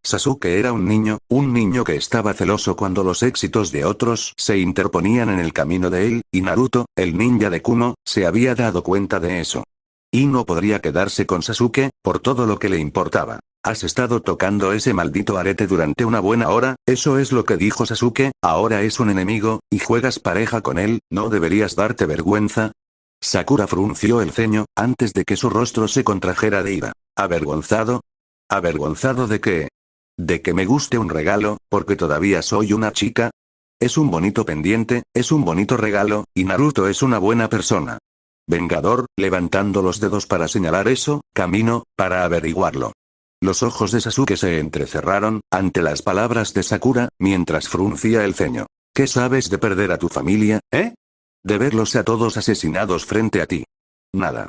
Sasuke era un niño que estaba celoso cuando los éxitos de otros se interponían en el camino de él, y Naruto, el ninja de Kumo, se había dado cuenta de eso. Y no podría quedarse con Sasuke, por todo lo que le importaba. Has estado tocando ese maldito arete durante una buena hora, eso es lo que dijo Sasuke, ahora es un enemigo, y juegas pareja con él, ¿no deberías darte vergüenza? Sakura frunció el ceño, antes de que su rostro se contrajera de ira. ¿Avergonzado? ¿Avergonzado de qué? ¿De que me guste un regalo, porque todavía soy una chica? Es un bonito pendiente, es un bonito regalo, y Naruto es una buena persona. Vengador, levantando los dedos para señalar eso, camino, para averiguarlo. Los ojos de Sasuke se entrecerraron, ante las palabras de Sakura, mientras fruncía el ceño. ¿Qué sabes de perder a tu familia, De verlos a todos asesinados frente a ti. Nada.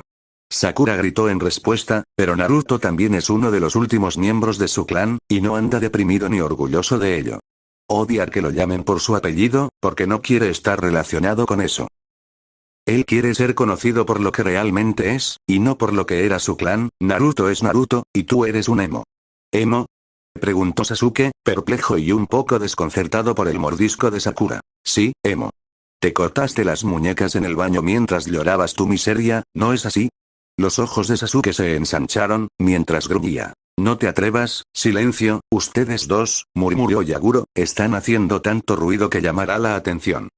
Sakura gritó en respuesta, pero Naruto también es uno de los últimos miembros de su clan, y no anda deprimido ni orgulloso de ello. Odia que lo llamen por su apellido, porque no quiere estar relacionado con eso. Él quiere ser conocido por lo que realmente es, y no por lo que era su clan. Naruto es Naruto, y tú eres un emo. ¿Emo? Preguntó Sasuke, perplejo y un poco desconcertado por el mordisco de Sakura. Sí, emo. Te cortaste las muñecas en el baño mientras llorabas tu miseria, ¿no es así? Los ojos de Sasuke se ensancharon, mientras gruñía. No te atrevas, silencio, ustedes dos, murmuró Yaguro, están haciendo tanto ruido que llamará la atención.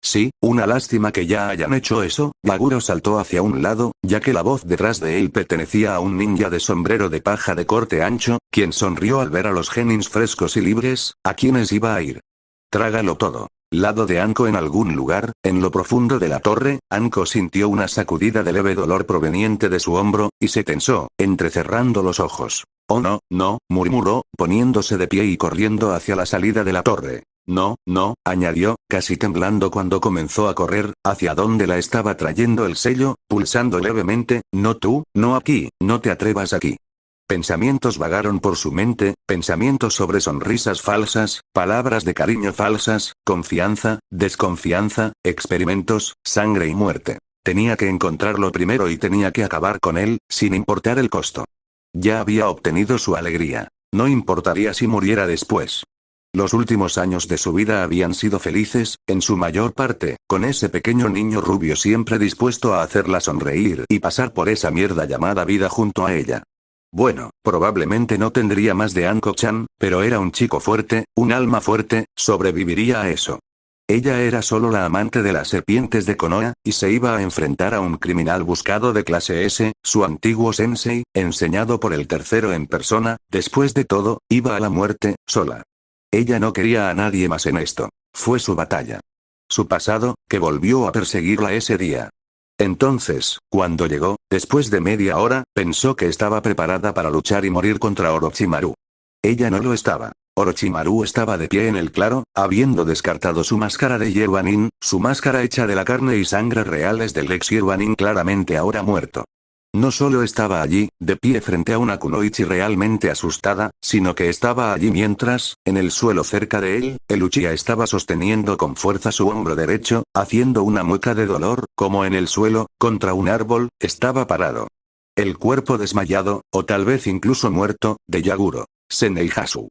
Sí, una lástima que ya hayan hecho eso. Yaguro saltó hacia un lado, ya que la voz detrás de él pertenecía a un ninja de sombrero de paja de corte ancho, quien sonrió al ver a los genins frescos y libres, a quienes iba a ir. Trágalo todo. Lado de Anko en algún lugar, en lo profundo de la torre, Anko sintió una sacudida de leve dolor proveniente de su hombro, y se tensó, entrecerrando los ojos. Oh no, no, murmuró, poniéndose de pie y corriendo hacia la salida de la torre. No, no, añadió, casi temblando cuando comenzó a correr, hacia donde la estaba trayendo el sello, pulsando levemente, no tú, no aquí, no te atrevas aquí. Pensamientos vagaron por su mente, pensamientos sobre sonrisas falsas, palabras de cariño falsas, confianza, desconfianza, experimentos, sangre y muerte. Tenía que encontrarlo primero y tenía que acabar con él, sin importar el costo. Ya había obtenido su alegría. No importaría si muriera después. Los últimos años de su vida habían sido felices, en su mayor parte, con ese pequeño niño rubio siempre dispuesto a hacerla sonreír y pasar por esa mierda llamada vida junto a ella. Bueno, probablemente no tendría más de Anko-chan, pero era un chico fuerte, un alma fuerte, sobreviviría a eso. Ella era solo la amante de las serpientes de Konoha, y se iba a enfrentar a un criminal buscado de clase S, su antiguo sensei, enseñado por el tercero en persona, después de todo, iba a la muerte, sola. Ella no quería a nadie más en esto. Fue su batalla. Su pasado, que volvió a perseguirla ese día. Entonces, cuando llegó, después de media hora, pensó que estaba preparada para luchar y morir contra Orochimaru. Ella no lo estaba. Orochimaru estaba de pie en el claro, habiendo descartado su máscara de hierba nin, su máscara hecha de la carne y sangre reales del ex hierba nin claramente ahora muerto. No solo estaba allí, de pie frente a una kunoichi realmente asustada, sino que estaba allí mientras, en el suelo cerca de él, el Uchiha estaba sosteniendo con fuerza su hombro derecho, haciendo una mueca de dolor, como en el suelo, contra un árbol, estaba parado. El cuerpo desmayado, o tal vez incluso muerto, de Yaguro. Seneihasu.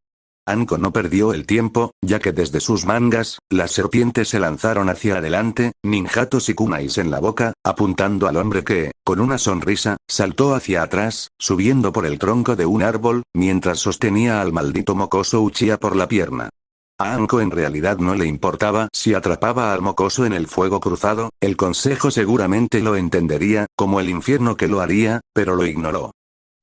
Anko no perdió el tiempo, ya que desde sus mangas, las serpientes se lanzaron hacia adelante, ninjatos y kunais en la boca, apuntando al hombre que, con una sonrisa, saltó hacia atrás, subiendo por el tronco de un árbol, mientras sostenía al maldito mocoso Uchiha por la pierna. A Anko en realidad no le importaba si atrapaba al mocoso en el fuego cruzado, el consejo seguramente lo entendería, como el infierno que lo haría, pero lo ignoró.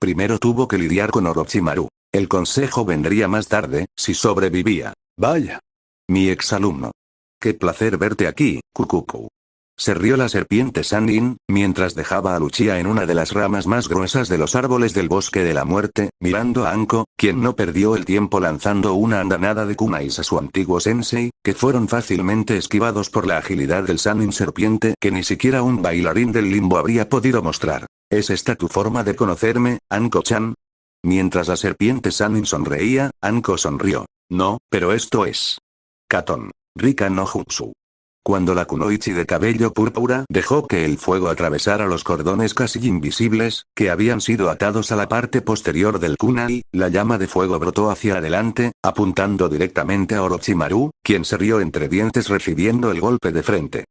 Primero tuvo que lidiar con Orochimaru. El consejo vendría más tarde, si sobrevivía. Vaya. Mi exalumno. Qué placer verte aquí, Kukuku. Se rió la serpiente Sannin, mientras dejaba a Uchiha en una de las ramas más gruesas de los árboles del bosque de la muerte, mirando a Anko, quien no perdió el tiempo lanzando una andanada de kunais a su antiguo sensei, que fueron fácilmente esquivados por la agilidad del Sannin serpiente que ni siquiera un bailarín del limbo habría podido mostrar. ¿Es esta tu forma de conocerme, Anko-chan? Mientras la serpiente Sannin sonreía, Anko sonrió. No, pero esto es Katon. Rika no Jutsu. Cuando la kunoichi de cabello púrpura dejó que el fuego atravesara los cordones casi invisibles, que habían sido atados a la parte posterior del kunai, la llama de fuego brotó hacia adelante, apuntando directamente a Orochimaru, quien se rió entre dientes recibiendo el golpe de frente.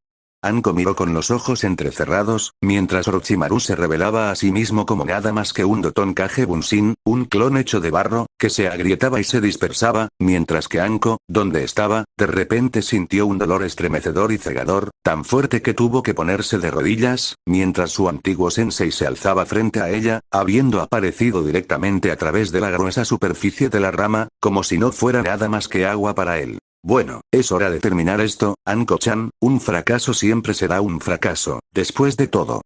Anko miró con los ojos entrecerrados, mientras Orochimaru se revelaba a sí mismo como nada más que un Doton Kage Bunshin, un clon hecho de barro, que se agrietaba y se dispersaba, mientras que Anko, donde estaba, de repente sintió un dolor estremecedor y cegador, tan fuerte que tuvo que ponerse de rodillas, mientras su antiguo sensei se alzaba frente a ella, habiendo aparecido directamente a través de la gruesa superficie de la rama, como si no fuera nada más que agua para él. Bueno, es hora de terminar esto, Anko-chan, un fracaso siempre será un fracaso, después de todo.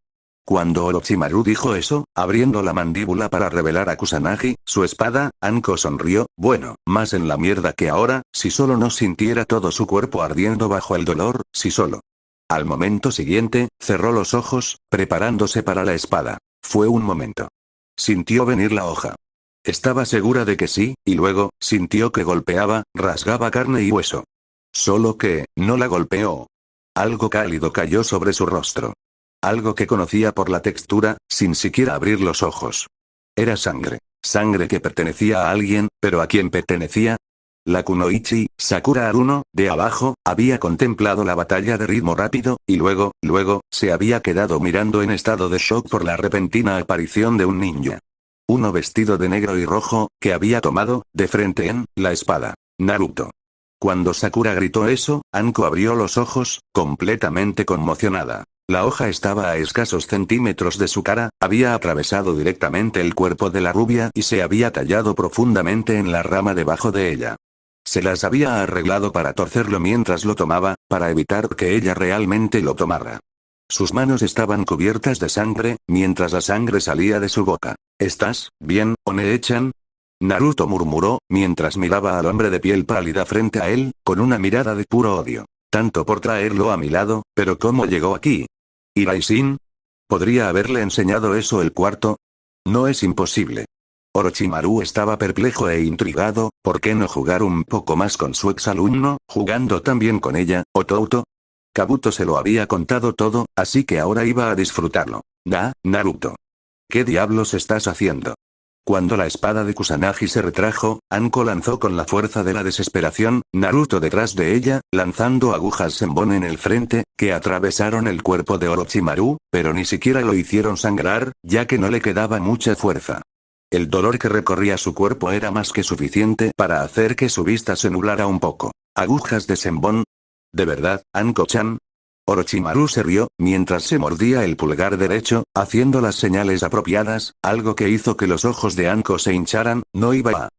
Cuando Orochimaru dijo eso, abriendo la mandíbula para revelar a Kusanagi, su espada, Anko sonrió, bueno, más en la mierda que ahora, si solo no sintiera todo su cuerpo ardiendo bajo el dolor, si solo. Al momento siguiente, cerró los ojos, preparándose para la espada. Fue un momento. Sintió venir la hoja. Estaba segura de que sí, y luego, sintió que golpeaba, rasgaba carne y hueso. Solo que, no la golpeó. Algo cálido cayó sobre su rostro. Algo que conocía por la textura, sin siquiera abrir los ojos. Era sangre. Sangre que pertenecía a alguien, pero ¿a quién pertenecía? La kunoichi, Sakura Haruno, de abajo, había contemplado la batalla de ritmo rápido, y luego, se había quedado mirando en estado de shock por la repentina aparición de un ninja. Uno vestido de negro y rojo, que había tomado, de frente en, la espada. Naruto. Cuando Sakura gritó eso, Anko abrió los ojos, completamente conmocionada. La hoja estaba a escasos centímetros de su cara, había atravesado directamente el cuerpo de la rubia y se había tallado profundamente en la rama debajo de ella. Se las había arreglado para torcerlo mientras lo tomaba, para evitar que ella realmente lo tomara. Sus manos estaban cubiertas de sangre, mientras la sangre salía de su boca. ¿Estás bien, One-chan? Naruto murmuró, mientras miraba al hombre de piel pálida frente a él, con una mirada de puro odio. Tanto por traerlo a mi lado, pero ¿cómo llegó aquí? ¿Hirai-sin? ¿Podría haberle enseñado eso el cuarto? No es imposible. Orochimaru estaba perplejo e intrigado, ¿por qué no jugar un poco más con su exalumno, jugando también con ella, Otouto? Kabuto se lo había contado todo, así que ahora iba a disfrutarlo. Naruto. ¿Qué diablos estás haciendo? Cuando la espada de Kusanagi se retrajo, Anko lanzó con la fuerza de la desesperación, Naruto detrás de ella, lanzando agujas senbon en el frente, que atravesaron el cuerpo de Orochimaru, pero ni siquiera lo hicieron sangrar, ya que no le quedaba mucha fuerza. El dolor que recorría su cuerpo era más que suficiente para hacer que su vista se nublara un poco. ¿Agujas de senbon? ¿De verdad, Anko-chan? Orochimaru se rió, mientras se mordía el pulgar derecho, haciendo las señales apropiadas, algo que hizo que los ojos de Anko se hincharan, no iba a.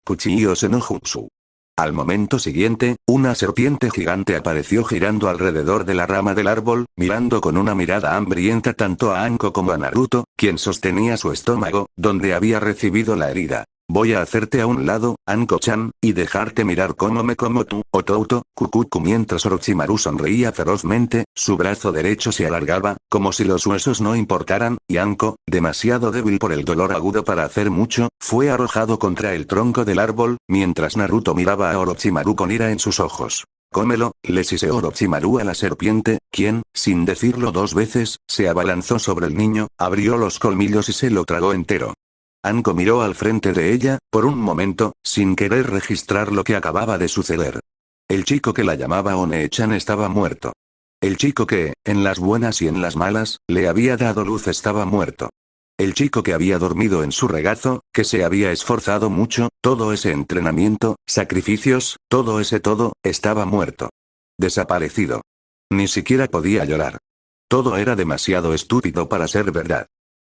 Kuchiyose no Jutsu. Al momento siguiente, una serpiente gigante apareció girando alrededor de la rama del árbol, mirando con una mirada hambrienta tanto a Anko como a Naruto, quien sostenía su estómago, donde había recibido la herida. Voy a hacerte a un lado, Anko-chan, y dejarte mirar cómo me como tú, Otouto, Kukuku. Mientras Orochimaru sonreía ferozmente, su brazo derecho se alargaba, como si los huesos no importaran, y Anko, demasiado débil por el dolor agudo para hacer mucho, fue arrojado contra el tronco del árbol, mientras Naruto miraba a Orochimaru con ira en sus ojos. Cómelo, le siseó Orochimaru a la serpiente, quien, sin decirlo dos veces, se abalanzó sobre el niño, abrió los colmillos y se lo tragó entero. Anko miró al frente de ella, por un momento, sin querer registrar lo que acababa de suceder. El chico que la llamaba One-chan estaba muerto. El chico que, en las buenas y en las malas, le había dado luz estaba muerto. El chico que había dormido en su regazo, que se había esforzado mucho, todo ese entrenamiento, sacrificios, todo, estaba muerto. Desaparecido. Ni siquiera podía llorar. Todo era demasiado estúpido para ser verdad.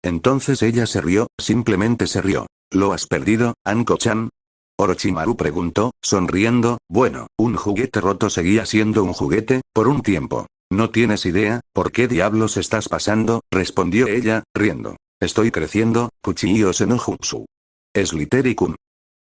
Entonces ella se rió, simplemente se rió. ¿Lo has perdido, Anko-chan? Orochimaru preguntó, sonriendo, bueno, un juguete roto seguía siendo un juguete, por un tiempo. No tienes idea, ¿por qué diablos estás pasando? Respondió ella, riendo. Estoy creciendo, Kuchiyose no Jutsu. Es Literi-kun.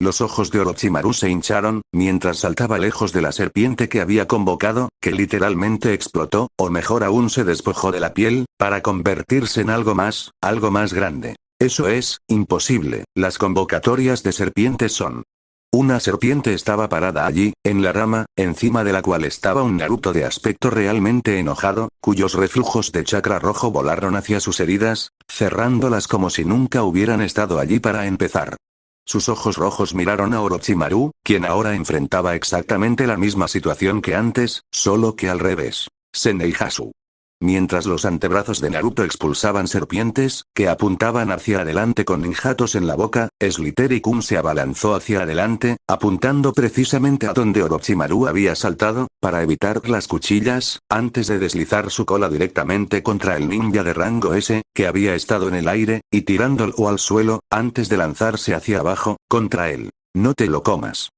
Los ojos de Orochimaru se hincharon, mientras saltaba lejos de la serpiente que había convocado, que literalmente explotó, o mejor aún se despojó de la piel, para convertirse en algo más grande. Eso es, imposible, las convocatorias de serpientes son Una serpiente estaba parada allí, en la rama, encima de la cual estaba un Naruto de aspecto realmente enojado, cuyos reflujos de chakra rojo volaron hacia sus heridas, cerrándolas como si nunca hubieran estado allí para empezar. Sus ojos rojos miraron a Orochimaru, quien ahora enfrentaba exactamente la misma situación que antes, solo que al revés. Zenitsu. Mientras los antebrazos de Naruto expulsaban serpientes, que apuntaban hacia adelante con ninjatos en la boca, Slither-kun se abalanzó hacia adelante, apuntando precisamente a donde Orochimaru había saltado, para evitar las cuchillas, antes de deslizar su cola directamente contra el ninja de rango S, que había estado en el aire, y tirándolo al suelo, antes de lanzarse hacia abajo, contra él. No te lo comas.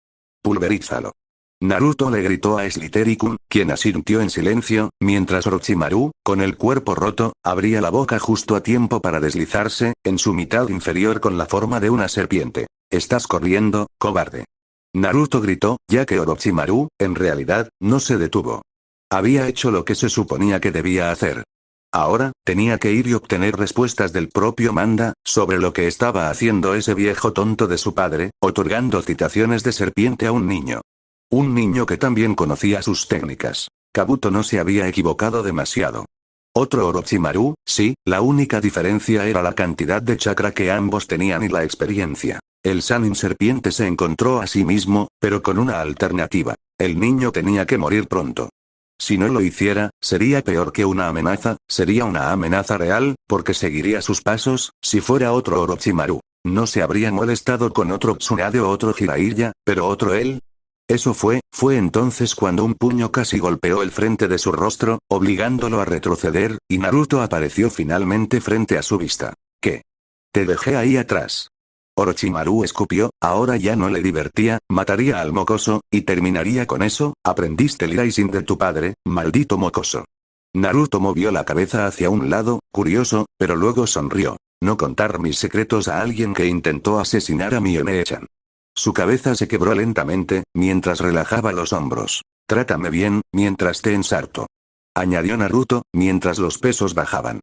Pulverízalo. Naruto le gritó a Slither-kun, quien asintió en silencio, mientras Orochimaru, con el cuerpo roto, abría la boca justo a tiempo para deslizarse, en su mitad inferior con la forma de una serpiente. «Estás corriendo, cobarde». Naruto gritó, ya que Orochimaru, en realidad, no se detuvo. Había hecho lo que se suponía que debía hacer. Ahora, tenía que ir y obtener respuestas del propio Manda, sobre lo que estaba haciendo ese viejo tonto de su padre, otorgando citaciones de serpiente a un niño. Un niño que también conocía sus técnicas. Kabuto no se había equivocado demasiado. Otro Orochimaru, sí, la única diferencia era la cantidad de chakra que ambos tenían y la experiencia. El Sannin serpiente se encontró a sí mismo, pero con una alternativa. El niño tenía que morir pronto. Si no lo hiciera, sería peor que una amenaza, sería una amenaza real, porque seguiría sus pasos, si fuera otro Orochimaru. No se habría molestado con otro Tsunade o otro Jiraiya, pero otro él. Eso fue entonces cuando un puño casi golpeó el frente de su rostro, obligándolo a retroceder, y Naruto apareció finalmente frente a su vista. ¿Qué? Te dejé ahí atrás. Orochimaru escupió, ahora ya no le divertía, mataría al mocoso, y terminaría con eso. Aprendiste el Rising de tu padre, maldito mocoso. Naruto movió la cabeza hacia un lado, curioso, pero luego sonrió. No contar mis secretos a alguien que intentó asesinar a mi One-chan. Su cabeza se quebró lentamente, mientras relajaba los hombros. Trátame bien, mientras te ensarto. Añadió Naruto, mientras los pesos bajaban.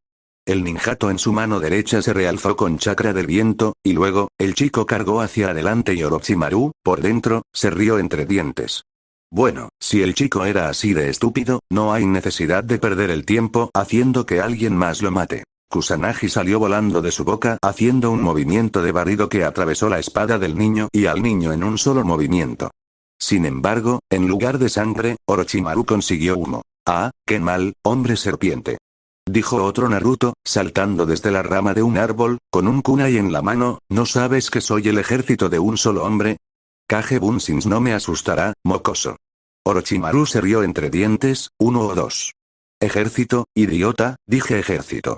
El ninjato en su mano derecha se realzó con chakra del viento, y luego, el chico cargó hacia adelante y Orochimaru, por dentro, se rió entre dientes. Bueno, si el chico era así de estúpido, no hay necesidad de perder el tiempo haciendo que alguien más lo mate. Kusanagi salió volando de su boca haciendo un movimiento de barrido que atravesó la espada del niño y al niño en un solo movimiento. Sin embargo, en lugar de sangre, Orochimaru consiguió humo. «Ah, qué mal, hombre serpiente», dijo otro Naruto, saltando desde la rama de un árbol, con un kunai en la mano. «¿No sabes que soy el ejército de un solo hombre? Kage Bunshin no me asustará, mocoso». Orochimaru se rió entre dientes, 1 o 2. «Ejército, idiota», dije ejército.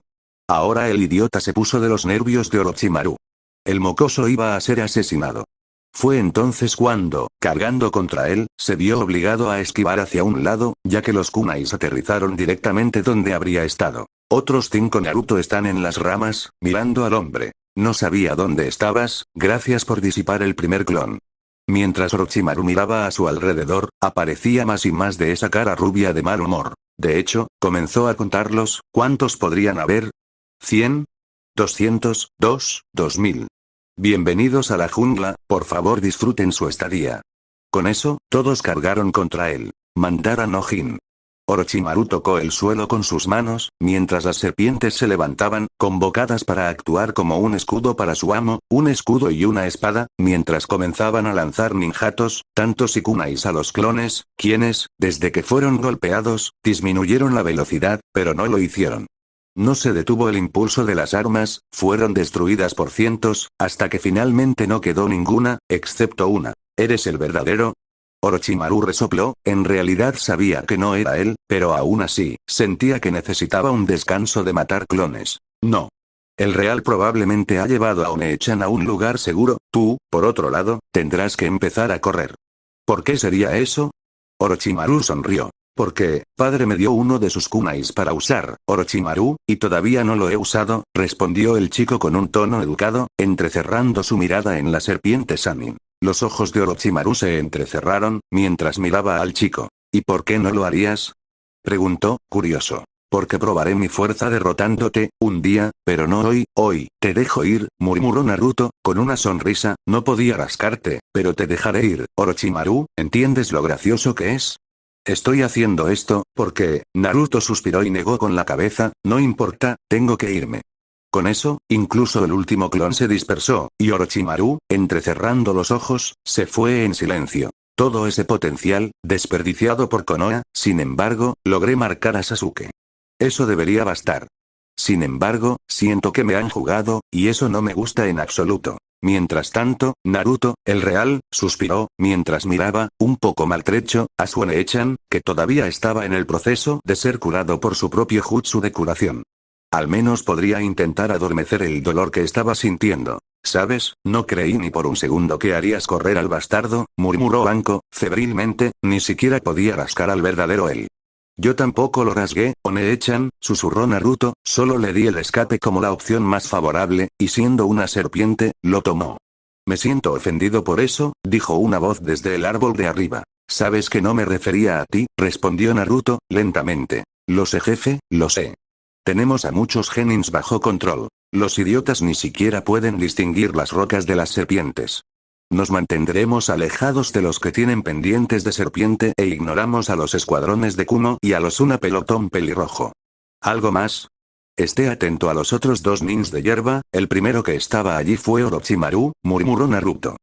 Ahora el idiota se puso de los nervios de Orochimaru. El mocoso iba a ser asesinado. Fue entonces cuando, cargando contra él, se vio obligado a esquivar hacia un lado, ya que los kunais aterrizaron directamente donde habría estado. Otros 5 Naruto están en las ramas, mirando al hombre. No sabía dónde estabas, gracias por disipar el primer clon. Mientras Orochimaru miraba a su alrededor, aparecía más y más de esa cara rubia de mal humor. De hecho, comenzó a contarlos. ¿Cuántos podrían haber? ¿100? ¿200? ¿2? ¿2000? Bienvenidos a la jungla, por favor disfruten su estadía. Con eso, todos cargaron contra él. Mandara no Jin. Orochimaru tocó el suelo con sus manos, mientras las serpientes se levantaban, convocadas para actuar como un escudo para su amo, un escudo y una espada, mientras comenzaban a lanzar ninjatos, tantos y kunais a los clones, quienes, desde que fueron golpeados, disminuyeron la velocidad, pero no lo hicieron. No se detuvo el impulso de las armas, fueron destruidas por cientos, hasta que finalmente no quedó ninguna, excepto una. ¿Eres el verdadero? Orochimaru resopló, en realidad sabía que no era él, pero aún así, sentía que necesitaba un descanso de matar clones. No. El real probablemente ha llevado a One-chan a un lugar seguro, tú, por otro lado, tendrás que empezar a correr. ¿Por qué sería eso? Orochimaru sonrió. Porque, padre me dio uno de sus kunais para usar, Orochimaru, y todavía no lo he usado, respondió el chico con un tono educado, entrecerrando su mirada en la serpiente Sannin. Los ojos de Orochimaru se entrecerraron, mientras miraba al chico. ¿Y por qué no lo harías? Preguntó, curioso. Porque probaré mi fuerza derrotándote, un día, pero no hoy, hoy. Te dejo ir, murmuró Naruto, con una sonrisa, no podía rascarte, pero te dejaré ir, Orochimaru, ¿entiendes lo gracioso que es? Estoy haciendo esto, porque, Naruto suspiró y negó con la cabeza, no importa, tengo que irme. Con eso, incluso el último clon se dispersó, y Orochimaru, entrecerrando los ojos, se fue en silencio. Todo ese potencial, desperdiciado por Konoha, sin embargo, logré marcar a Sasuke. Eso debería bastar. Sin embargo, siento que me han jugado, y eso no me gusta en absoluto. Mientras tanto, Naruto, el real, suspiró, mientras miraba, un poco maltrecho, a Shuone-chan, que todavía estaba en el proceso de ser curado por su propio jutsu de curación. Al menos podría intentar adormecer el dolor que estaba sintiendo. ¿Sabes? No creí ni por un segundo que harías correr al bastardo, murmuró Anko, febrilmente, ni siquiera podía rascar al verdadero él. Yo tampoco lo rasgué, One-chan, susurró Naruto, solo le di el escape como la opción más favorable, y siendo una serpiente, lo tomó. Me siento ofendido por eso, dijo una voz desde el árbol de arriba. Sabes que no me refería a ti, respondió Naruto, lentamente. Lo sé jefe, lo sé. Tenemos a muchos genins bajo control. Los idiotas ni siquiera pueden distinguir las rocas de las serpientes. Nos mantendremos alejados de los que tienen pendientes de serpiente e ignoramos a los escuadrones de Kumo y a los una pelotón pelirrojo. ¿Algo más? Esté atento a los otros dos nins de hierba, el primero que estaba allí fue Orochimaru, murmuró Naruto.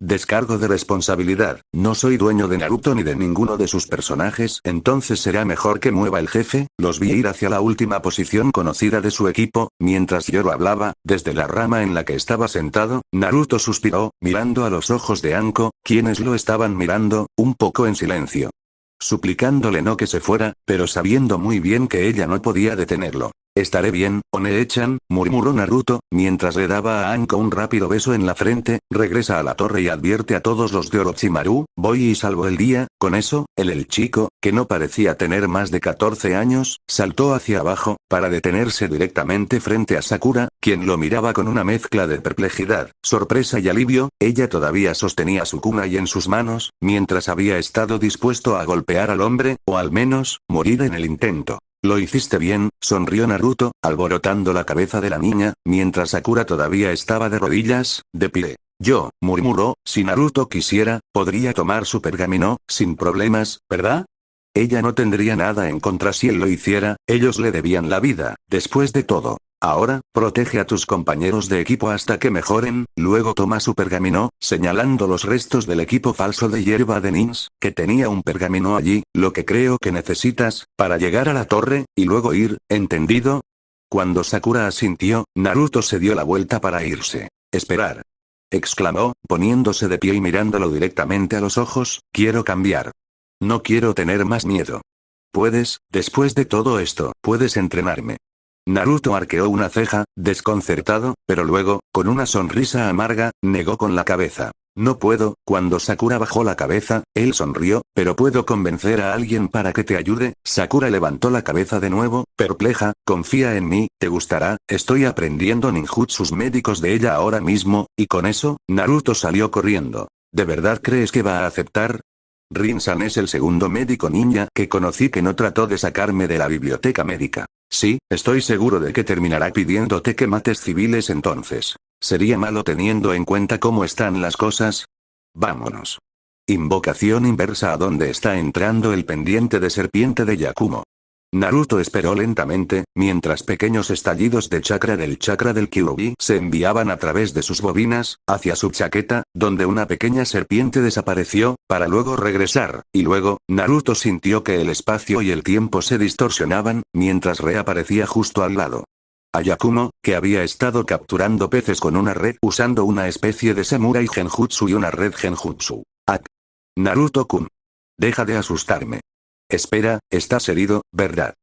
Descargo de responsabilidad, no soy dueño de Naruto ni de ninguno de sus personajes, entonces será mejor que mueva el jefe. Los vi ir hacia la última posición conocida de su equipo, mientras Yoro hablaba, desde la rama en la que estaba sentado, Naruto suspiró, mirando a los ojos de Anko, quienes lo estaban mirando, un poco en silencio. Suplicándole no que se fuera, pero sabiendo muy bien que ella no podía detenerlo. Estaré bien, One-chan, murmuró Naruto, mientras le daba a Anko un rápido beso en la frente, regresa a la torre y advierte a todos los de Orochimaru, voy y salvo el día. Con eso, el chico, que no parecía tener más de 14 años, saltó hacia abajo, para detenerse directamente frente a Sakura, quien lo miraba con una mezcla de perplejidad, sorpresa y alivio. Ella todavía sostenía su kunai en sus manos, mientras había estado dispuesto a golpear al hombre, o al menos, morir en el intento. Lo hiciste bien, sonrió Naruto, alborotando la cabeza de la niña, mientras Sakura todavía estaba de rodillas, de pie. Yo, murmuró, si Naruto quisiera, podría tomar su pergamino, sin problemas, ¿verdad? Ella no tendría nada en contra si él lo hiciera, ellos le debían la vida, después de todo. Ahora, protege a tus compañeros de equipo hasta que mejoren, luego toma su pergamino, señalando los restos del equipo falso de hierba de nins, que tenía un pergamino allí, lo que creo que necesitas, para llegar a la torre, y luego ir, ¿entendido? Cuando Sakura asintió, Naruto se dio la vuelta para irse. Esperar. Exclamó, poniéndose de pie y mirándolo directamente a los ojos, quiero cambiar. No quiero tener más miedo. Puedes, después de todo esto, puedes entrenarme. Naruto arqueó una ceja, desconcertado, pero luego, con una sonrisa amarga, negó con la cabeza. No puedo. Cuando Sakura bajó la cabeza, él sonrió, pero puedo convencer a alguien para que te ayude. Sakura levantó la cabeza de nuevo, perpleja, confía en mí, te gustará, estoy aprendiendo ninjutsus médicos de ella ahora mismo, y con eso, Naruto salió corriendo. ¿De verdad crees que va a aceptar? Rin-san es el segundo médico ninja que conocí que no trató de sacarme de la biblioteca médica. Sí, estoy seguro de que terminará pidiéndote que mates civiles entonces. ¿Sería malo teniendo en cuenta cómo están las cosas? Vámonos. Invocación inversa a donde está entrando el pendiente de serpiente de Yakumo. Naruto esperó lentamente, mientras pequeños estallidos de chakra del Kyuubi se enviaban a través de sus bobinas, hacia su chaqueta, donde una pequeña serpiente desapareció, para luego regresar, y luego, Naruto sintió que el espacio y el tiempo se distorsionaban, mientras reaparecía justo al lado. A Yakumo, que había estado capturando peces con una red usando una especie de samurai genjutsu y una red genjutsu. ¡Ak! Naruto-kun. Deja de asustarme. Espera, estás herido, ¿verdad?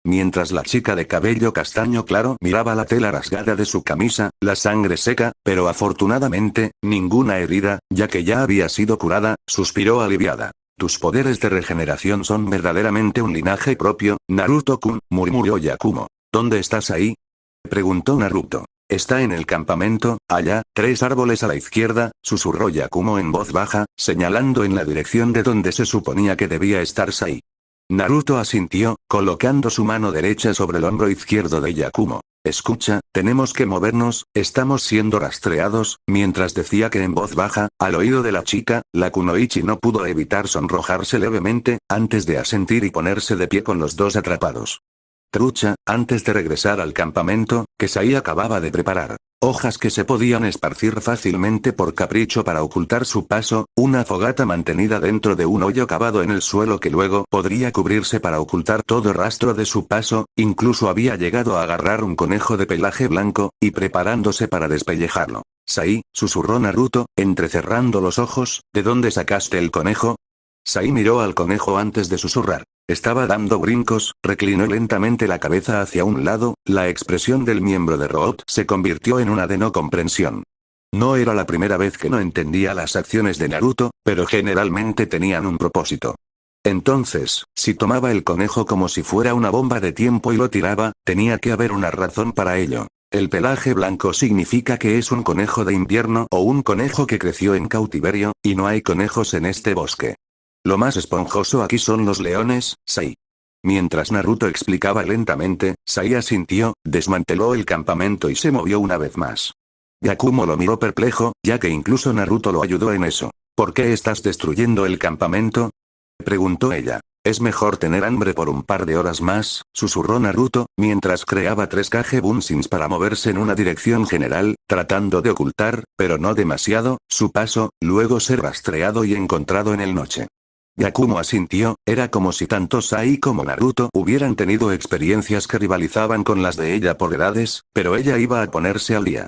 Mientras la chica de cabello castaño claro miraba la tela rasgada de su camisa, la sangre seca, pero afortunadamente, ninguna herida, ya que ya había sido curada, suspiró aliviada. Tus poderes de regeneración son verdaderamente un linaje propio, Naruto-kun, murmuró Yakumo. ¿Dónde estás ahí? Preguntó Naruto. Está en el campamento, allá, 3 árboles a la izquierda, susurró Yakumo en voz baja, señalando en la dirección de donde se suponía que debía estar Sai. Naruto asintió, colocando su mano derecha sobre el hombro izquierdo de Yakumo. Escucha, tenemos que movernos, estamos siendo rastreados. Mientras decía que en voz baja, al oído de la chica, la kunoichi no pudo evitar sonrojarse levemente, antes de asentir y ponerse de pie con los dos atrapados. Trucha, antes de regresar al campamento, que Sai acababa de preparar. Hojas que se podían esparcir fácilmente por capricho para ocultar su paso, una fogata mantenida dentro de un hoyo cavado en el suelo que luego podría cubrirse para ocultar todo rastro de su paso, incluso había llegado a agarrar un conejo de pelaje blanco, y preparándose para despellejarlo. Sai, susurró Naruto, entrecerrando los ojos, ¿de dónde sacaste el conejo? Sai miró al conejo antes de susurrar. Estaba dando brincos, reclinó lentamente la cabeza hacia un lado, la expresión del miembro de Root se convirtió en una de no comprensión. No era la primera vez que no entendía las acciones de Naruto, pero generalmente tenían un propósito. Entonces, si tomaba el conejo como si fuera una bomba de tiempo y lo tiraba, tenía que haber una razón para ello. El pelaje blanco significa que es un conejo de invierno o un conejo que creció en cautiverio, y no hay conejos en este bosque. Lo más esponjoso aquí son los leones, Sai. Mientras Naruto explicaba lentamente, Sai asintió, desmanteló el campamento y se movió una vez más. Yakumo lo miró perplejo, ya que incluso Naruto lo ayudó en eso. ¿Por qué estás destruyendo el campamento?, preguntó ella. Es mejor tener hambre por un par de horas más, susurró Naruto, mientras creaba 3 Kage Bunshins para moverse en una dirección general, tratando de ocultar, pero no demasiado, su paso, luego ser rastreado y encontrado en el noche. Yakumo asintió, era como si tanto Sai como Naruto hubieran tenido experiencias que rivalizaban con las de ella por edades, pero ella iba a ponerse al día.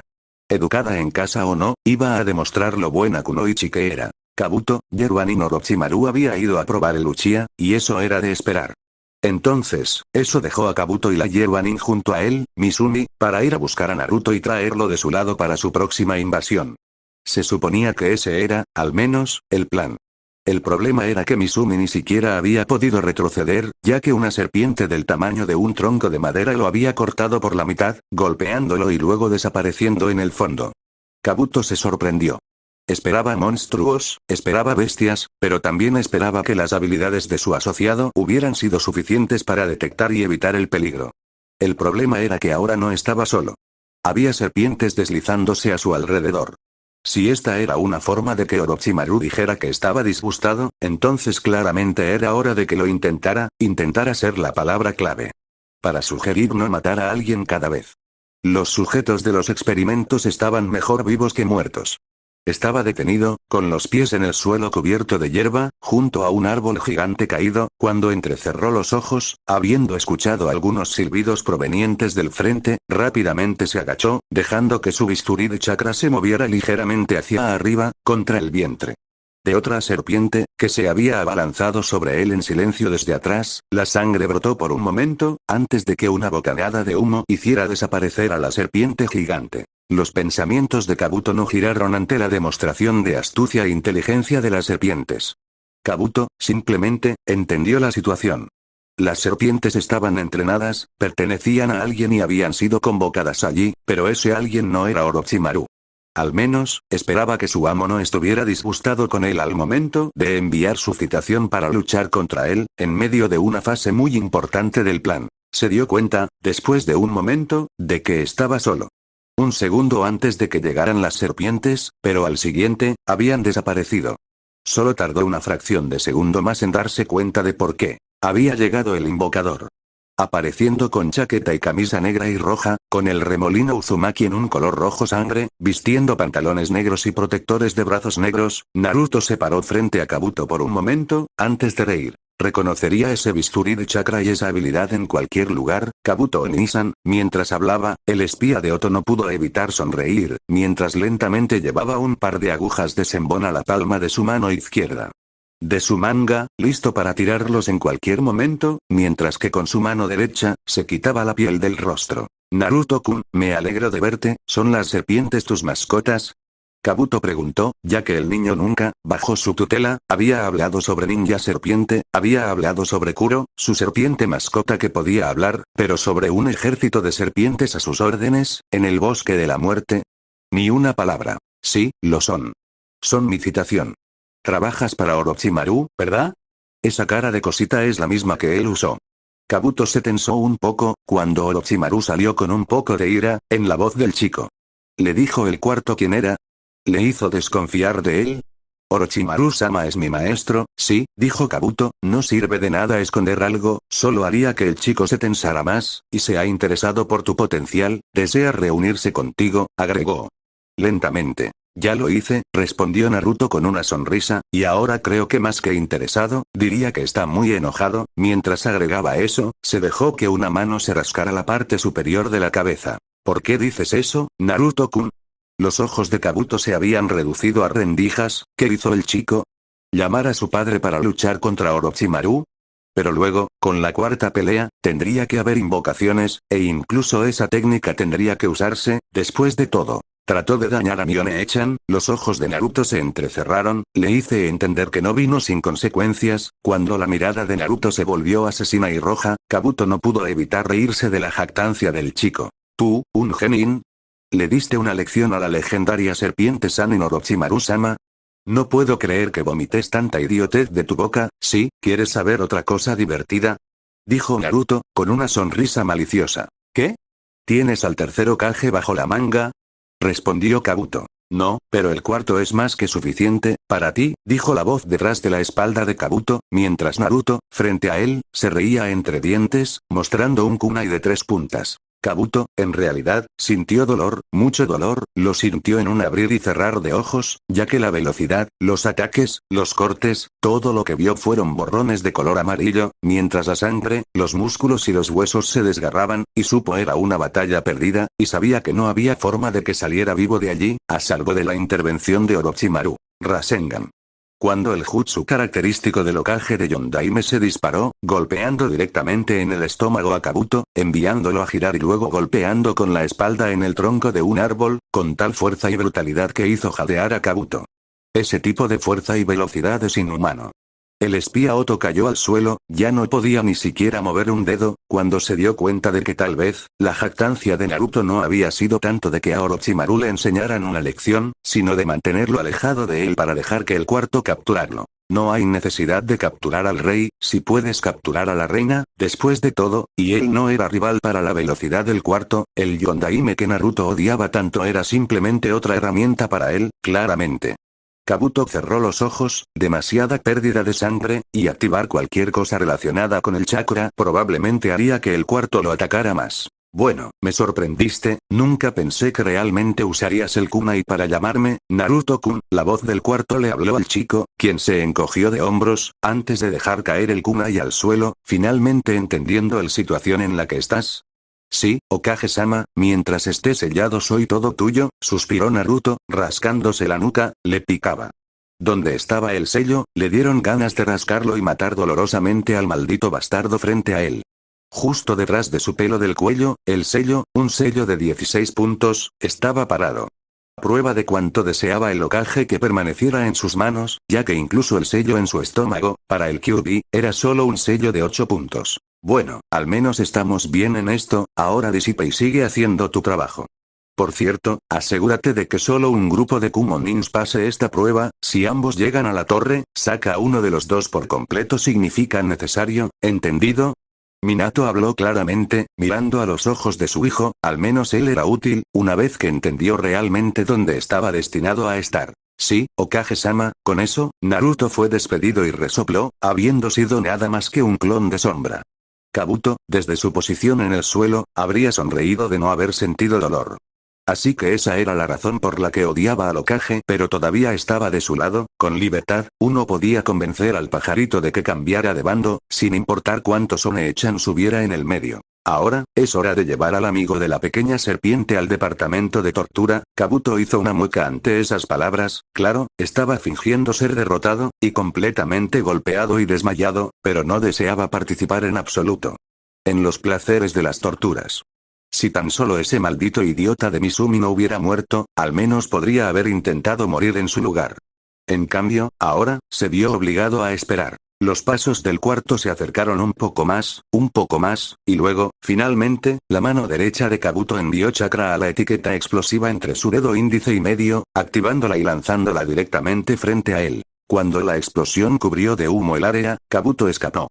Educada en casa o no, iba a demostrar lo buena kunoichi que era. Kabuto, Yeruanin Orochimaru había ido a probar el Uchiha, y eso era de esperar. Entonces, eso dejó a Kabuto y la Yeruanin junto a él, Mizumi, para ir a buscar a Naruto y traerlo de su lado para su próxima invasión. Se suponía que ese era, al menos, el plan. El problema era que Mizumi ni siquiera había podido retroceder, ya que una serpiente del tamaño de un tronco de madera lo había cortado por la mitad, golpeándolo y luego desapareciendo en el fondo. Kabuto se sorprendió. Esperaba monstruos, esperaba bestias, pero también esperaba que las habilidades de su asociado hubieran sido suficientes para detectar y evitar el peligro. El problema era que ahora no estaba solo. Había serpientes deslizándose a su alrededor. Si esta era una forma de que Orochimaru dijera que estaba disgustado, entonces claramente era hora de que lo intentara ser la palabra clave. Para sugerir no matar a alguien cada vez. Los sujetos de los experimentos estaban mejor vivos que muertos. Estaba detenido, con los pies en el suelo cubierto de hierba, junto a un árbol gigante caído, cuando entrecerró los ojos, habiendo escuchado algunos silbidos provenientes del frente, rápidamente se agachó, dejando que su bisturí de chakra se moviera ligeramente hacia arriba, contra el vientre de otra serpiente, que se había abalanzado sobre él en silencio desde atrás. La sangre brotó por un momento, antes de que una bocanada de humo hiciera desaparecer a la serpiente gigante. Los pensamientos de Kabuto no giraron ante la demostración de astucia e inteligencia de las serpientes. Kabuto, simplemente, entendió la situación. Las serpientes estaban entrenadas, pertenecían a alguien y habían sido convocadas allí, pero ese alguien no era Orochimaru. Al menos, esperaba que su amo no estuviera disgustado con él al momento de enviar su citación para luchar contra él, en medio de una fase muy importante del plan. Se dio cuenta, después de un momento, de que estaba solo. Un segundo antes de que llegaran las serpientes, pero al siguiente, habían desaparecido. Solo tardó una fracción de segundo más en darse cuenta de por qué. Había llegado el invocador. Apareciendo con chaqueta y camisa negra y roja, con el remolino Uzumaki en un color rojo sangre, vistiendo pantalones negros y protectores de brazos negros, Naruto se paró frente a Kabuto por un momento, antes de reír. Reconocería ese bisturí de chakra y esa habilidad en cualquier lugar. Kabuto Onisan, mientras hablaba, el espía de Oto no pudo evitar sonreír, mientras lentamente llevaba un par de agujas de senbon a la palma de su mano izquierda. De su manga, listo para tirarlos en cualquier momento, mientras que con su mano derecha, se quitaba la piel del rostro. Naruto-kun, me alegro de verte, ¿son las serpientes tus mascotas? Kabuto preguntó, ya que el niño nunca, bajo su tutela, había hablado sobre Ninja Serpiente, había hablado sobre Kuro, su serpiente mascota que podía hablar, pero sobre un ejército de serpientes a sus órdenes, en el bosque de la muerte. Ni una palabra. Sí, lo son. Son mi citación. Trabajas para Orochimaru, ¿verdad? Esa cara de cosita es la misma que él usó. Kabuto se tensó un poco, cuando Orochimaru salió con un poco de ira, en la voz del chico. ¿Le dijo el cuarto quién era? ¿Le hizo desconfiar de él? Orochimaru-sama es mi maestro, sí, dijo Kabuto, no sirve de nada esconder algo, solo haría que el chico se tensara más, y se ha interesado por tu potencial, desea reunirse contigo, agregó. Lentamente. Ya lo hice, respondió Naruto con una sonrisa, y ahora creo que más que interesado, diría que está muy enojado, mientras agregaba eso, se dejó que una mano se rascara la parte superior de la cabeza. ¿Por qué dices eso, Naruto-kun? Los ojos de Kabuto se habían reducido a rendijas. ¿Qué hizo el chico? ¿Llamar a su padre para luchar contra Orochimaru? Pero luego, con la cuarta pelea, tendría que haber invocaciones, e incluso esa técnica tendría que usarse, después de todo. Trató de dañar a Mione-chan, los ojos de Naruto se entrecerraron, le hice entender que no vino sin consecuencias, cuando la mirada de Naruto se volvió asesina y roja, Kabuto no pudo evitar reírse de la jactancia del chico. ¿Tú, un genin? ¿Le diste una lección a la legendaria serpiente Sannin Orochimaru-sama? No puedo creer que vomites tanta idiotez de tu boca. ¿Sí, quieres saber otra cosa divertida? Dijo Naruto, con una sonrisa maliciosa. ¿Qué? ¿Tienes al tercer Hokage bajo la manga? Respondió Kabuto. No, pero el cuarto es más que suficiente, para ti, dijo la voz detrás de la espalda de Kabuto, mientras Naruto, frente a él, se reía entre dientes, mostrando un kunai de 3 puntas. Kabuto, en realidad, sintió dolor, mucho dolor, lo sintió en un abrir y cerrar de ojos, ya que la velocidad, los ataques, los cortes, todo lo que vio fueron borrones de color amarillo, mientras la sangre, los músculos y los huesos se desgarraban, y supo era una batalla perdida, y sabía que no había forma de que saliera vivo de allí, a salvo de la intervención de Orochimaru. Rasengan. Cuando el jutsu característico del Hokage de Yondaime se disparó, golpeando directamente en el estómago a Kabuto, enviándolo a girar y luego golpeando con la espalda en el tronco de un árbol, con tal fuerza y brutalidad que hizo jadear a Kabuto. Ese tipo de fuerza y velocidad es inhumano. El espía Oto cayó al suelo, ya no podía ni siquiera mover un dedo, cuando se dio cuenta de que tal vez, la jactancia de Naruto no había sido tanto de que a Orochimaru le enseñaran una lección, sino de mantenerlo alejado de él para dejar que el cuarto capturarlo. No hay necesidad de capturar al rey, si puedes capturar a la reina, después de todo, y él no era rival para la velocidad del cuarto, el Yondaime que Naruto odiaba tanto era simplemente otra herramienta para él, claramente. Kabuto cerró los ojos, demasiada pérdida de sangre, y activar cualquier cosa relacionada con el chakra probablemente haría que el cuarto lo atacara más. Bueno, me sorprendiste, nunca pensé que realmente usarías el kunai para llamarme, Naruto-kun. La voz del cuarto le habló al chico, quien se encogió de hombros, antes de dejar caer el kunai al suelo, finalmente entendiendo la situación en la que estás. Sí, Hokage-sama, mientras esté sellado soy todo tuyo, suspiró Naruto, rascándose la nuca, le picaba. ¿Dónde estaba el sello? Le dieron ganas de rascarlo y matar dolorosamente al maldito bastardo frente a él. Justo detrás de su pelo del cuello, el sello, un sello de 16 puntos, estaba parado. Prueba de cuánto deseaba el Hokage que permaneciera en sus manos, ya que incluso el sello en su estómago, para el Kyuubi, era solo un sello de 8 puntos. Bueno, al menos estamos bien en esto, ahora disipa y sigue haciendo tu trabajo. Por cierto, asegúrate de que solo un grupo de Kumonins pase esta prueba, si ambos llegan a la torre, saca a uno de los dos por completo significa necesario, ¿entendido? Minato habló claramente, mirando a los ojos de su hijo, al menos él era útil, una vez que entendió realmente dónde estaba destinado a estar. Sí, Hokage-sama, con eso, Naruto fue despedido y resopló, habiendo sido nada más que un clon de sombra. Kabuto, desde su posición en el suelo, habría sonreído de no haber sentido dolor. Así que esa era la razón por la que odiaba al Hokage, pero todavía estaba de su lado, con libertad, uno podía convencer al pajarito de que cambiara de bando, sin importar cuánto One-chan subiera en el medio. Ahora, es hora de llevar al amigo de la pequeña serpiente al departamento de tortura. Kabuto hizo una mueca ante esas palabras, claro, estaba fingiendo ser derrotado, y completamente golpeado y desmayado, pero no deseaba participar en absoluto en los placeres de las torturas. Si tan solo ese maldito idiota de Mizumi no hubiera muerto, al menos podría haber intentado morir en su lugar. En cambio, ahora, se vio obligado a esperar. Los pasos del cuarto se acercaron un poco más, y luego, finalmente, la mano derecha de Kabuto envió chakra a la etiqueta explosiva entre su dedo índice y medio, activándola y lanzándola directamente frente a él. Cuando la explosión cubrió de humo el área, Kabuto escapó.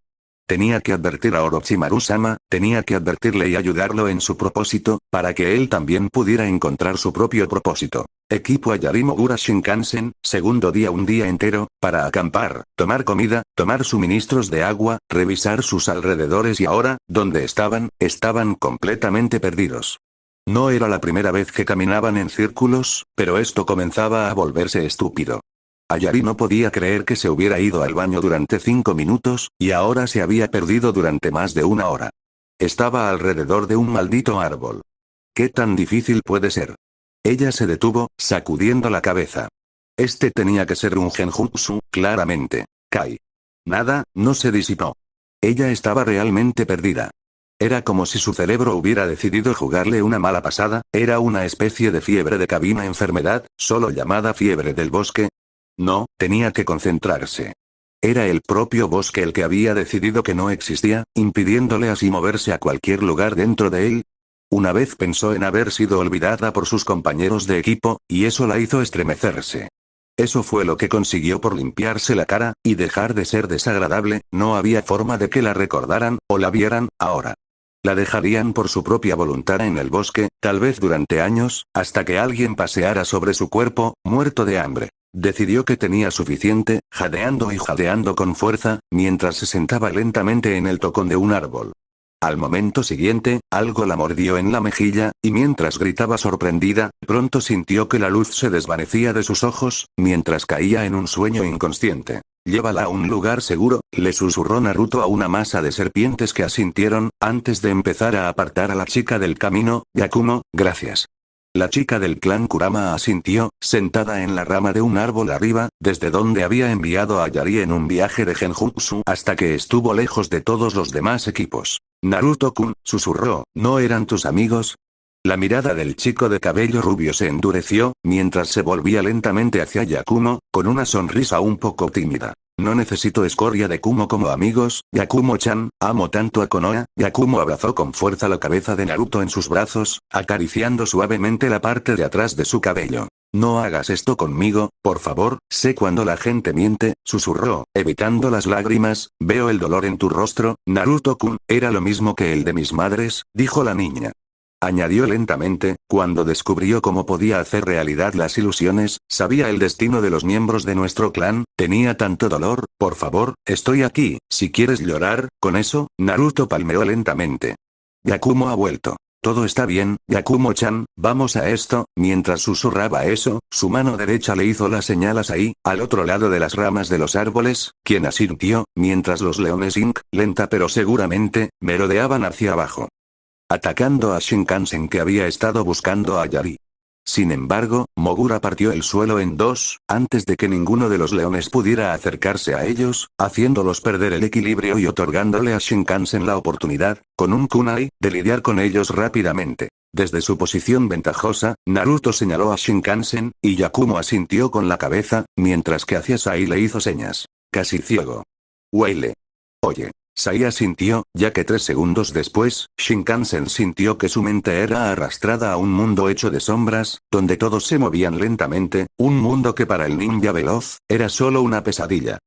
Tenía que advertir a Orochimaru-sama, tenía que advertirle y ayudarlo en su propósito, para que él también pudiera encontrar su propio propósito. Equipo Ayari Mogura Shinkansen, segundo día, un día entero, para acampar, tomar comida, tomar suministros de agua, revisar sus alrededores y ahora, ¿dónde estaban? Estaban completamente perdidos. No era la primera vez que caminaban en círculos, pero esto comenzaba a volverse estúpido. Ayari no podía creer que se hubiera ido al baño durante 5 minutos, y ahora se había perdido durante más de 1 hora. Estaba alrededor de un maldito árbol. ¿Qué tan difícil puede ser? Ella se detuvo, sacudiendo la cabeza. Este tenía que ser un genjutsu, claramente. Kai. Nada, no se disipó. Ella estaba realmente perdida. Era como si su cerebro hubiera decidido jugarle una mala pasada, era una especie de fiebre de cabina, enfermedad, solo llamada fiebre del bosque. No, tenía que concentrarse. Era el propio bosque el que había decidido que no existía, impidiéndole así moverse a cualquier lugar dentro de él. Una vez pensó en haber sido olvidada por sus compañeros de equipo, y eso la hizo estremecerse. Eso fue lo que consiguió por limpiarse la cara, y dejar de ser desagradable, no había forma de que la recordaran, o la vieran, ahora. La dejarían por su propia voluntad en el bosque, tal vez durante años, hasta que alguien paseara sobre su cuerpo, muerto de hambre. Decidió que tenía suficiente, jadeando y jadeando con fuerza, mientras se sentaba lentamente en el tocón de un árbol. Al momento siguiente, algo la mordió en la mejilla, y mientras gritaba sorprendida, pronto sintió que la luz se desvanecía de sus ojos, mientras caía en un sueño inconsciente. Llévala a un lugar seguro, le susurró Naruto a una masa de serpientes que asintieron, antes de empezar a apartar a la chica del camino. Yakumo, gracias. La chica del clan Kurama asintió, sentada en la rama de un árbol arriba, desde donde había enviado a Yari en un viaje de genjutsu hasta que estuvo lejos de todos los demás equipos. Naruto-kun, susurró, ¿no eran tus amigos? La mirada del chico de cabello rubio se endureció, mientras se volvía lentamente hacia Yakumo, con una sonrisa un poco tímida. No necesito escoria de Kumo como amigos, Yakumo-chan, amo tanto a Konoha. Yakumo abrazó con fuerza la cabeza de Naruto en sus brazos, acariciando suavemente la parte de atrás de su cabello. No hagas esto conmigo, por favor, sé cuando la gente miente, susurró, evitando las lágrimas, veo el dolor en tu rostro, Naruto-kun, era lo mismo que el de mis madres, dijo la niña. Añadió lentamente, cuando descubrió cómo podía hacer realidad las ilusiones, sabía el destino de los miembros de nuestro clan, tenía tanto dolor, por favor, estoy aquí, si quieres llorar, con eso, Naruto palmeó lentamente. Yakumo ha vuelto. Todo está bien, Yakumo-chan, vamos a esto. Mientras susurraba eso, su mano derecha le hizo las señales ahí, al otro lado de las ramas de los árboles, quien asintió, mientras los leones Inc., lenta pero seguramente, merodeaban hacia abajo, atacando a Shinkansen que había estado buscando a Yari. Sin embargo, Mogura partió el suelo en dos, antes de que ninguno de los leones pudiera acercarse a ellos, haciéndolos perder el equilibrio y otorgándole a Shinkansen la oportunidad, con un kunai, de lidiar con ellos rápidamente. Desde su posición ventajosa, Naruto señaló a Shinkansen, y Yakumo asintió con la cabeza, mientras que hacia Sai le hizo señas. Casi ciego. Weile. Oye. Sai asintió, ya que 3 segundos después, Shinkansen sintió que su mente era arrastrada a un mundo hecho de sombras, donde todos se movían lentamente, un mundo que para el ninja veloz, era solo una pesadilla.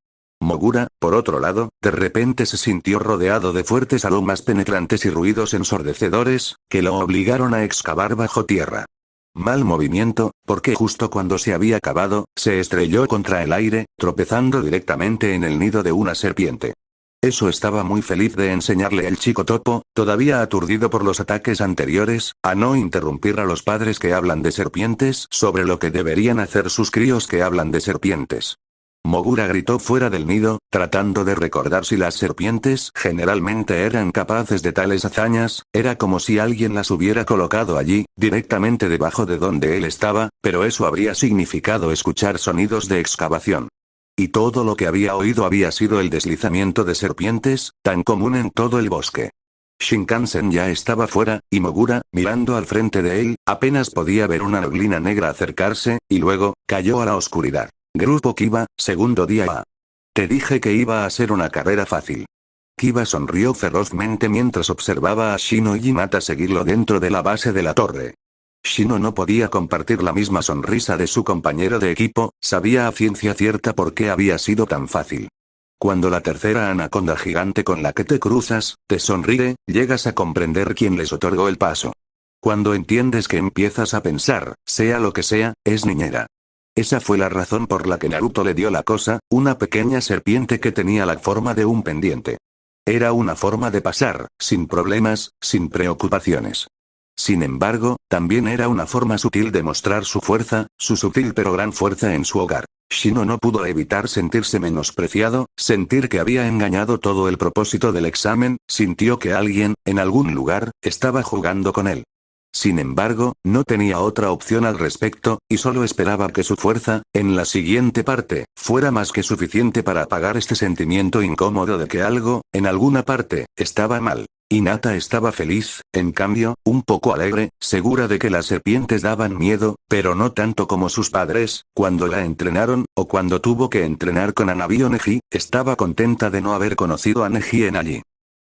Mogura, por otro lado, de repente se sintió rodeado de fuertes aromas penetrantes y ruidos ensordecedores, que lo obligaron a excavar bajo tierra. Mal movimiento, porque justo cuando se había acabado, se estrelló contra el aire, tropezando directamente en el nido de una serpiente. Eso estaba muy feliz de enseñarle el chico topo, todavía aturdido por los ataques anteriores, a no interrumpir a los padres que hablan de serpientes sobre lo que deberían hacer sus críos que hablan de serpientes. Mogura gritó fuera del nido, tratando de recordar si las serpientes generalmente eran capaces de tales hazañas, era como si alguien las hubiera colocado allí, directamente debajo de donde él estaba, pero eso habría significado escuchar sonidos de excavación. Y todo lo que había oído había sido el deslizamiento de serpientes, tan común en todo el bosque. Shinkansen ya estaba fuera, y Mogura, mirando al frente de él, apenas podía ver una neblina negra acercarse, y luego, cayó a la oscuridad. Grupo Kiba, segundo día A. Te dije que iba a ser una carrera fácil. Kiba sonrió ferozmente mientras observaba a Shino y Hinata seguirlo dentro de la base de la torre. Shino no podía compartir la misma sonrisa de su compañero de equipo, sabía a ciencia cierta por qué había sido tan fácil. Cuando la tercera anaconda gigante con la que te cruzas, te sonríe, llegas a comprender quién les otorgó el paso. Cuando entiendes que empiezas a pensar, sea lo que sea, es niñera. Esa fue la razón por la que Naruto le dio la cosa, una pequeña serpiente que tenía la forma de un pendiente. Era una forma de pasar, sin problemas, sin preocupaciones. Sin embargo, también era una forma sutil de mostrar su fuerza, su sutil pero gran fuerza en su hogar. Shino no pudo evitar sentirse menospreciado, sentir que había engañado todo el propósito del examen, sintió que alguien, en algún lugar, estaba jugando con él. Sin embargo, no tenía otra opción al respecto, y solo esperaba que su fuerza, en la siguiente parte, fuera más que suficiente para apagar este sentimiento incómodo de que algo, en alguna parte, estaba mal. Hinata estaba feliz, en cambio, un poco alegre, segura de que las serpientes daban miedo, pero no tanto como sus padres, cuando la entrenaron, o cuando tuvo que entrenar con Hanabi o Neji, estaba contenta de no haber conocido a Neji en allí.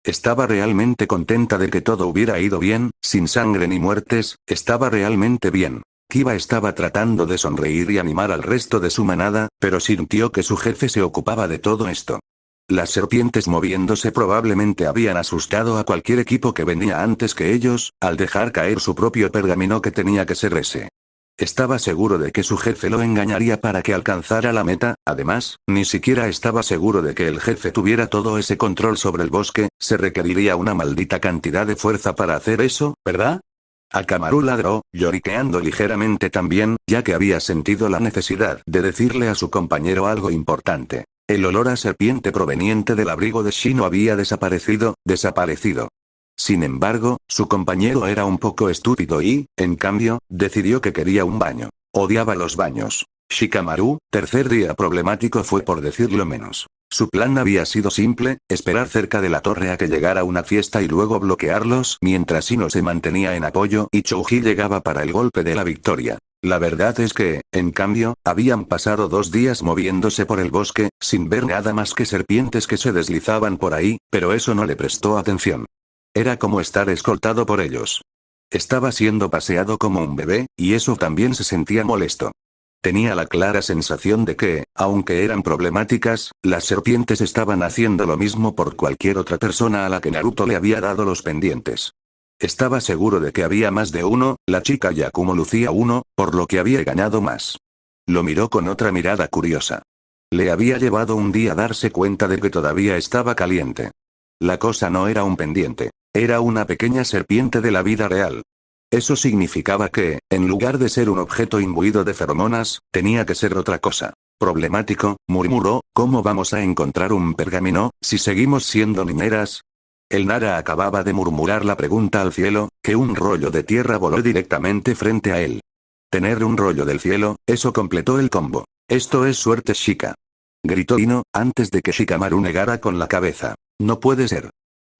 Estaba realmente contenta de que todo hubiera ido bien, sin sangre ni muertes, estaba realmente bien. Kiba estaba tratando de sonreír y animar al resto de su manada, pero sintió que su jefe se ocupaba de todo esto. Las serpientes moviéndose probablemente habían asustado a cualquier equipo que venía antes que ellos, al dejar caer su propio pergamino que tenía que ser ese. Estaba seguro de que su jefe lo engañaría para que alcanzara la meta, además, ni siquiera estaba seguro de que el jefe tuviera todo ese control sobre el bosque, se requeriría una maldita cantidad de fuerza para hacer eso, ¿verdad? Akamaru ladró, lloriqueando ligeramente también, ya que había sentido la necesidad de decirle a su compañero algo importante. El olor a serpiente proveniente del abrigo de Shino había desaparecido. Sin embargo, su compañero era un poco estúpido y, en cambio, decidió que quería un baño. Odiaba los baños. Shikamaru, tercer día problemático fue por decirlo menos. Su plan había sido simple, esperar cerca de la torre a que llegara una fiesta y luego bloquearlos mientras Shino se mantenía en apoyo y Chouji llegaba para el golpe de la victoria. La verdad es que, en cambio, habían pasado 2 días moviéndose por el bosque, sin ver nada más que serpientes que se deslizaban por ahí, pero eso no le prestó atención. Era como estar escoltado por ellos. Estaba siendo paseado como un bebé, y eso también se sentía molesto. Tenía la clara sensación de que, aunque eran problemáticas, las serpientes estaban haciendo lo mismo por cualquier otra persona a la que Naruto le había dado los pendientes. Estaba seguro de que había más de uno, la chica Yakumo lucía uno, por lo que había ganado más. Lo miró con otra mirada curiosa. Le había llevado un día darse cuenta de que todavía estaba caliente. La cosa no era un pendiente, era una pequeña serpiente de la vida real. Eso significaba que, en lugar de ser un objeto imbuido de feromonas, tenía que ser otra cosa. Problemático, murmuró, ¿cómo vamos a encontrar un pergamino, si seguimos siendo niñeras? El Nara acababa de murmurar la pregunta al cielo, que un rollo de tierra voló directamente frente a él. Tener un rollo del cielo, eso completó el combo. Esto es suerte Shika. Gritó Ino, antes de que Shikamaru negara con la cabeza. No puede ser.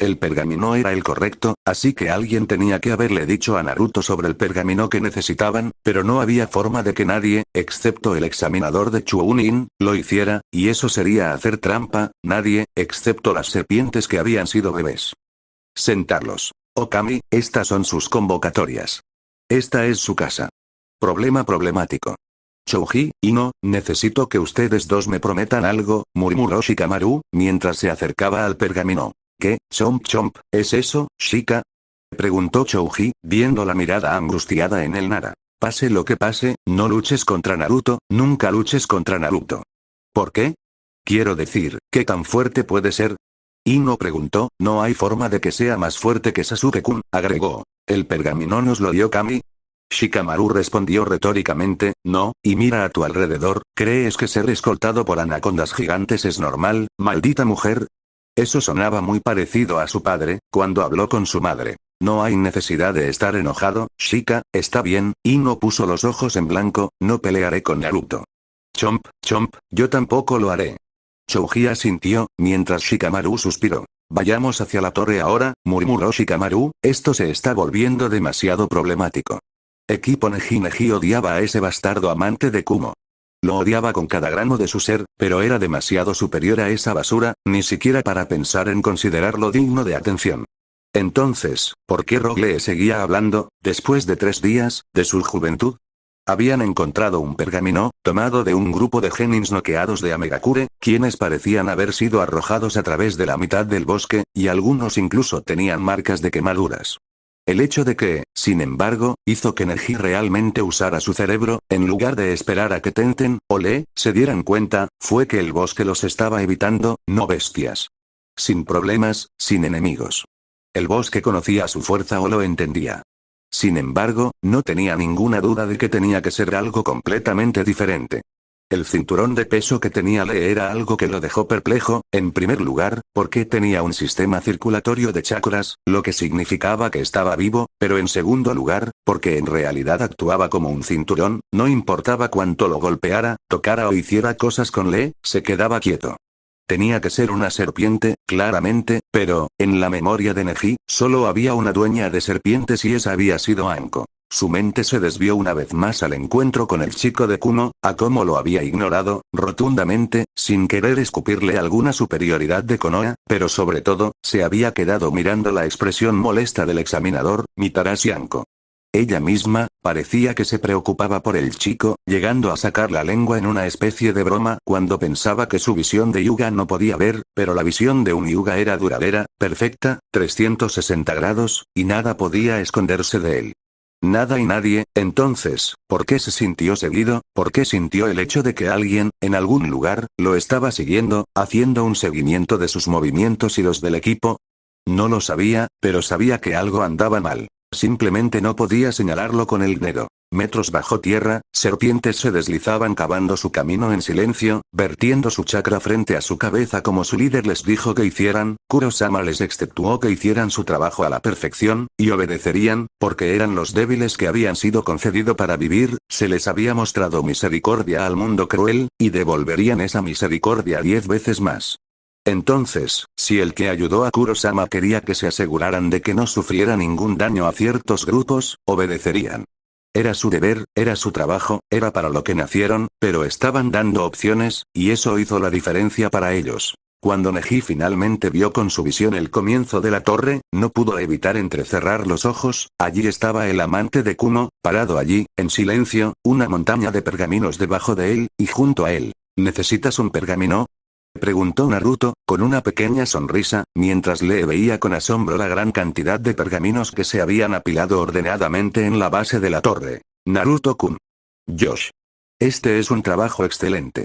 El pergamino era el correcto, así que alguien tenía que haberle dicho a Naruto sobre el pergamino que necesitaban, pero no había forma de que nadie, excepto el examinador de Chunin, lo hiciera, y eso sería hacer trampa, nadie, excepto las serpientes que habían sido bebés. Sentarlos. Okami, estas son sus convocatorias. Esta es su casa. Problema problemático. Chouji, Ino, necesito que ustedes dos me prometan algo, murmuró Shikamaru, mientras se acercaba al pergamino. ¿Qué, chomp chomp, es eso, Shika? Preguntó Chouji, viendo la mirada angustiada en el Nara. Pase lo que pase, no luches contra Naruto, nunca luches contra Naruto. ¿Por qué? Quiero decir, ¿qué tan fuerte puede ser? Ino preguntó, no hay forma de que sea más fuerte que Sasuke-kun, agregó. ¿El pergamino nos lo dio Kami? Shikamaru respondió retóricamente, no, y mira a tu alrededor, ¿crees que ser escoltado por anacondas gigantes es normal, maldita mujer? Eso sonaba muy parecido a su padre, cuando habló con su madre. No hay necesidad de estar enojado, Shika, está bien, Ino puso los ojos en blanco, no pelearé con Naruto. Chomp, chomp, yo tampoco lo haré. Chouji asintió, mientras Shikamaru suspiró. Vayamos hacia la torre ahora, murmuró Shikamaru, esto se está volviendo demasiado problemático. Equipo Neji odiaba a ese bastardo amante de Kumo. Lo odiaba con cada grano de su ser, pero era demasiado superior a esa basura, ni siquiera para pensar en considerarlo digno de atención. Entonces, ¿por qué Rogue Lee seguía hablando, después de 3 días, de su juventud? Habían encontrado un pergamino, tomado de un grupo de genins noqueados de Amegakure, quienes parecían haber sido arrojados a través de la mitad del bosque, y algunos incluso tenían marcas de quemaduras. El hecho de que, sin embargo, hizo que Neji realmente usara su cerebro, en lugar de esperar a que Tenten, o Lee, se dieran cuenta, fue que el bosque los estaba evitando, no bestias. Sin problemas, sin enemigos. El bosque conocía su fuerza o lo entendía. Sin embargo, no tenía ninguna duda de que tenía que ser algo completamente diferente. El cinturón de peso que tenía Lee era algo que lo dejó perplejo, en primer lugar, porque tenía un sistema circulatorio de chakras, lo que significaba que estaba vivo, pero en segundo lugar, porque en realidad actuaba como un cinturón, no importaba cuánto lo golpeara, tocara o hiciera cosas con Lee, se quedaba quieto. Tenía que ser una serpiente, claramente, pero, en la memoria de Neji, solo había una dueña de serpientes y esa había sido Anko. Su mente se desvió una vez más al encuentro con el chico de Kuno, a cómo lo había ignorado, rotundamente, sin querer escupirle alguna superioridad de Konoha, pero sobre todo, se había quedado mirando la expresión molesta del examinador, Mitarashi Anko. Ella misma, parecía que se preocupaba por el chico, llegando a sacar la lengua en una especie de broma cuando pensaba que su visión de Hyuga no podía ver, pero la visión de un Hyuga era duradera, perfecta, 360 grados, y nada podía esconderse de él. Nada y nadie, entonces, ¿por qué se sintió seguido? ¿Por qué sintió el hecho de que alguien, en algún lugar, lo estaba siguiendo, haciendo un seguimiento de sus movimientos y los del equipo? No lo sabía, pero sabía que algo andaba mal. Simplemente no podía señalarlo con el dedo. Metros bajo tierra, serpientes se deslizaban cavando su camino en silencio, vertiendo su chakra frente a su cabeza como su líder les dijo que hicieran, Kurosama les exceptuó que hicieran su trabajo a la perfección, y obedecerían, porque eran los débiles que habían sido concedido para vivir, se les había mostrado misericordia al mundo cruel, y devolverían esa misericordia 10 veces más. Entonces, si el que ayudó a Kurosama quería que se aseguraran de que no sufriera ningún daño a ciertos grupos, obedecerían. Era su deber, era su trabajo, era para lo que nacieron, pero estaban dando opciones, y eso hizo la diferencia para ellos. Cuando Neji finalmente vio con su visión el comienzo de la torre, no pudo evitar entrecerrar los ojos, allí estaba el amante de Kuno, parado allí, en silencio, una montaña de pergaminos debajo de él, y junto a él. ¿Necesitas un pergamino?, preguntó Naruto, con una pequeña sonrisa, mientras Lee veía con asombro la gran cantidad de pergaminos que se habían apilado ordenadamente en la base de la torre. Naruto-kun. Josh. Este es un trabajo excelente.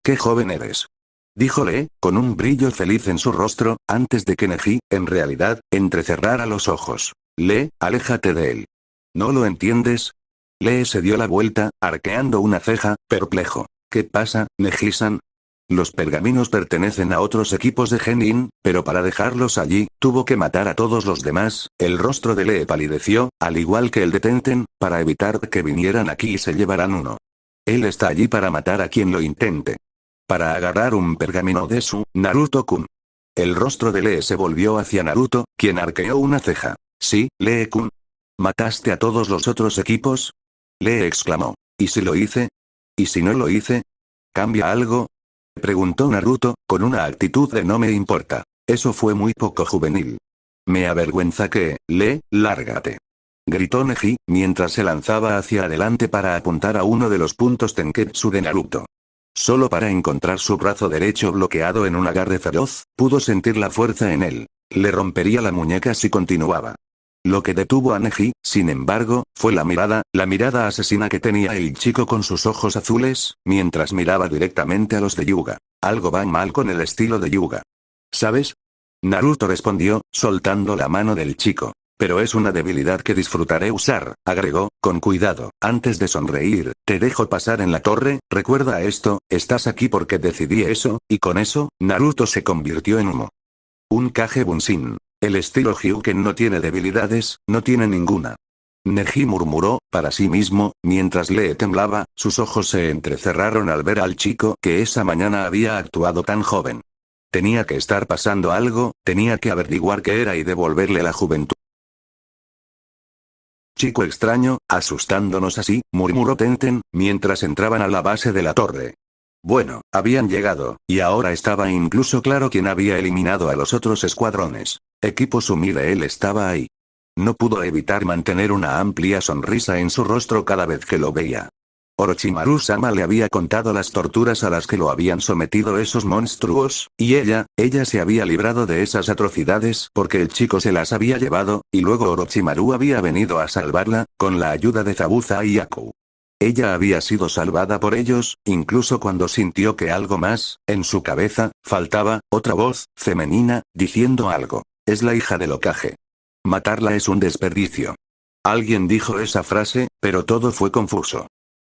¡Qué joven eres! Dijo Lee, con un brillo feliz en su rostro, antes de que Neji, en realidad, entrecerrara los ojos. Lee, aléjate de él. ¿No lo entiendes? Lee se dio la vuelta, arqueando una ceja, perplejo. ¿Qué pasa, Neji-san? Los pergaminos pertenecen a otros equipos de Genin, pero para dejarlos allí, tuvo que matar a todos los demás. El rostro de Lee palideció, al igual que el de Tenten, para evitar que vinieran aquí y se llevaran uno. Él está allí para matar a quien lo intente. Para agarrar un pergamino de su, Naruto-kun. El rostro de Lee se volvió hacia Naruto, quien arqueó una ceja. Sí, Lee-kun. ¿Mataste a todos los otros equipos? Lee exclamó. ¿Y si lo hice? ¿Y si no lo hice? ¿Cambia algo? Preguntó Naruto, con una actitud de no me importa. Eso fue muy poco juvenil. Me avergüenza que, Lee, lárgate. Gritó Neji, mientras se lanzaba hacia adelante para apuntar a uno de los puntos Tenketsu de Naruto. Solo para encontrar su brazo derecho bloqueado en un agarre feroz, pudo sentir la fuerza en él. Le rompería la muñeca si continuaba. Lo que detuvo a Neji, sin embargo, fue la mirada asesina que tenía el chico con sus ojos azules, mientras miraba directamente a los de Hyuga. Algo va mal con el estilo de Hyuga. ¿Sabes? Naruto respondió, soltando la mano del chico. Pero es una debilidad que disfrutaré usar, agregó, con cuidado, antes de sonreír. Te dejo pasar en la torre, recuerda esto, estás aquí porque decidí eso, y con eso, Naruto se convirtió en humo. Un Kage Bunshin. El estilo Hyuken no tiene debilidades, no tiene ninguna. Neji murmuró, para sí mismo, mientras Lee temblaba, sus ojos se entrecerraron al ver al chico que esa mañana había actuado tan joven. Tenía que estar pasando algo, tenía que averiguar qué era y devolverle la juventud. Chico extraño, asustándonos así, murmuró Tenten, mientras entraban a la base de la torre. Bueno, habían llegado, y ahora estaba incluso claro quién había eliminado a los otros escuadrones. Equipo Sumire, él estaba ahí. No pudo evitar mantener una amplia sonrisa en su rostro cada vez que lo veía. Orochimaru-sama le había contado las torturas a las que lo habían sometido esos monstruos, y ella se había librado de esas atrocidades porque el chico se las había llevado, y luego Orochimaru había venido a salvarla, con la ayuda de Zabuza y Yaku. Ella había sido salvada por ellos, incluso cuando sintió que algo más, en su cabeza, faltaba, otra voz, femenina, diciendo algo. Es la hija del Hokage. Matarla es un desperdicio. Alguien dijo esa frase, pero todo fue confuso.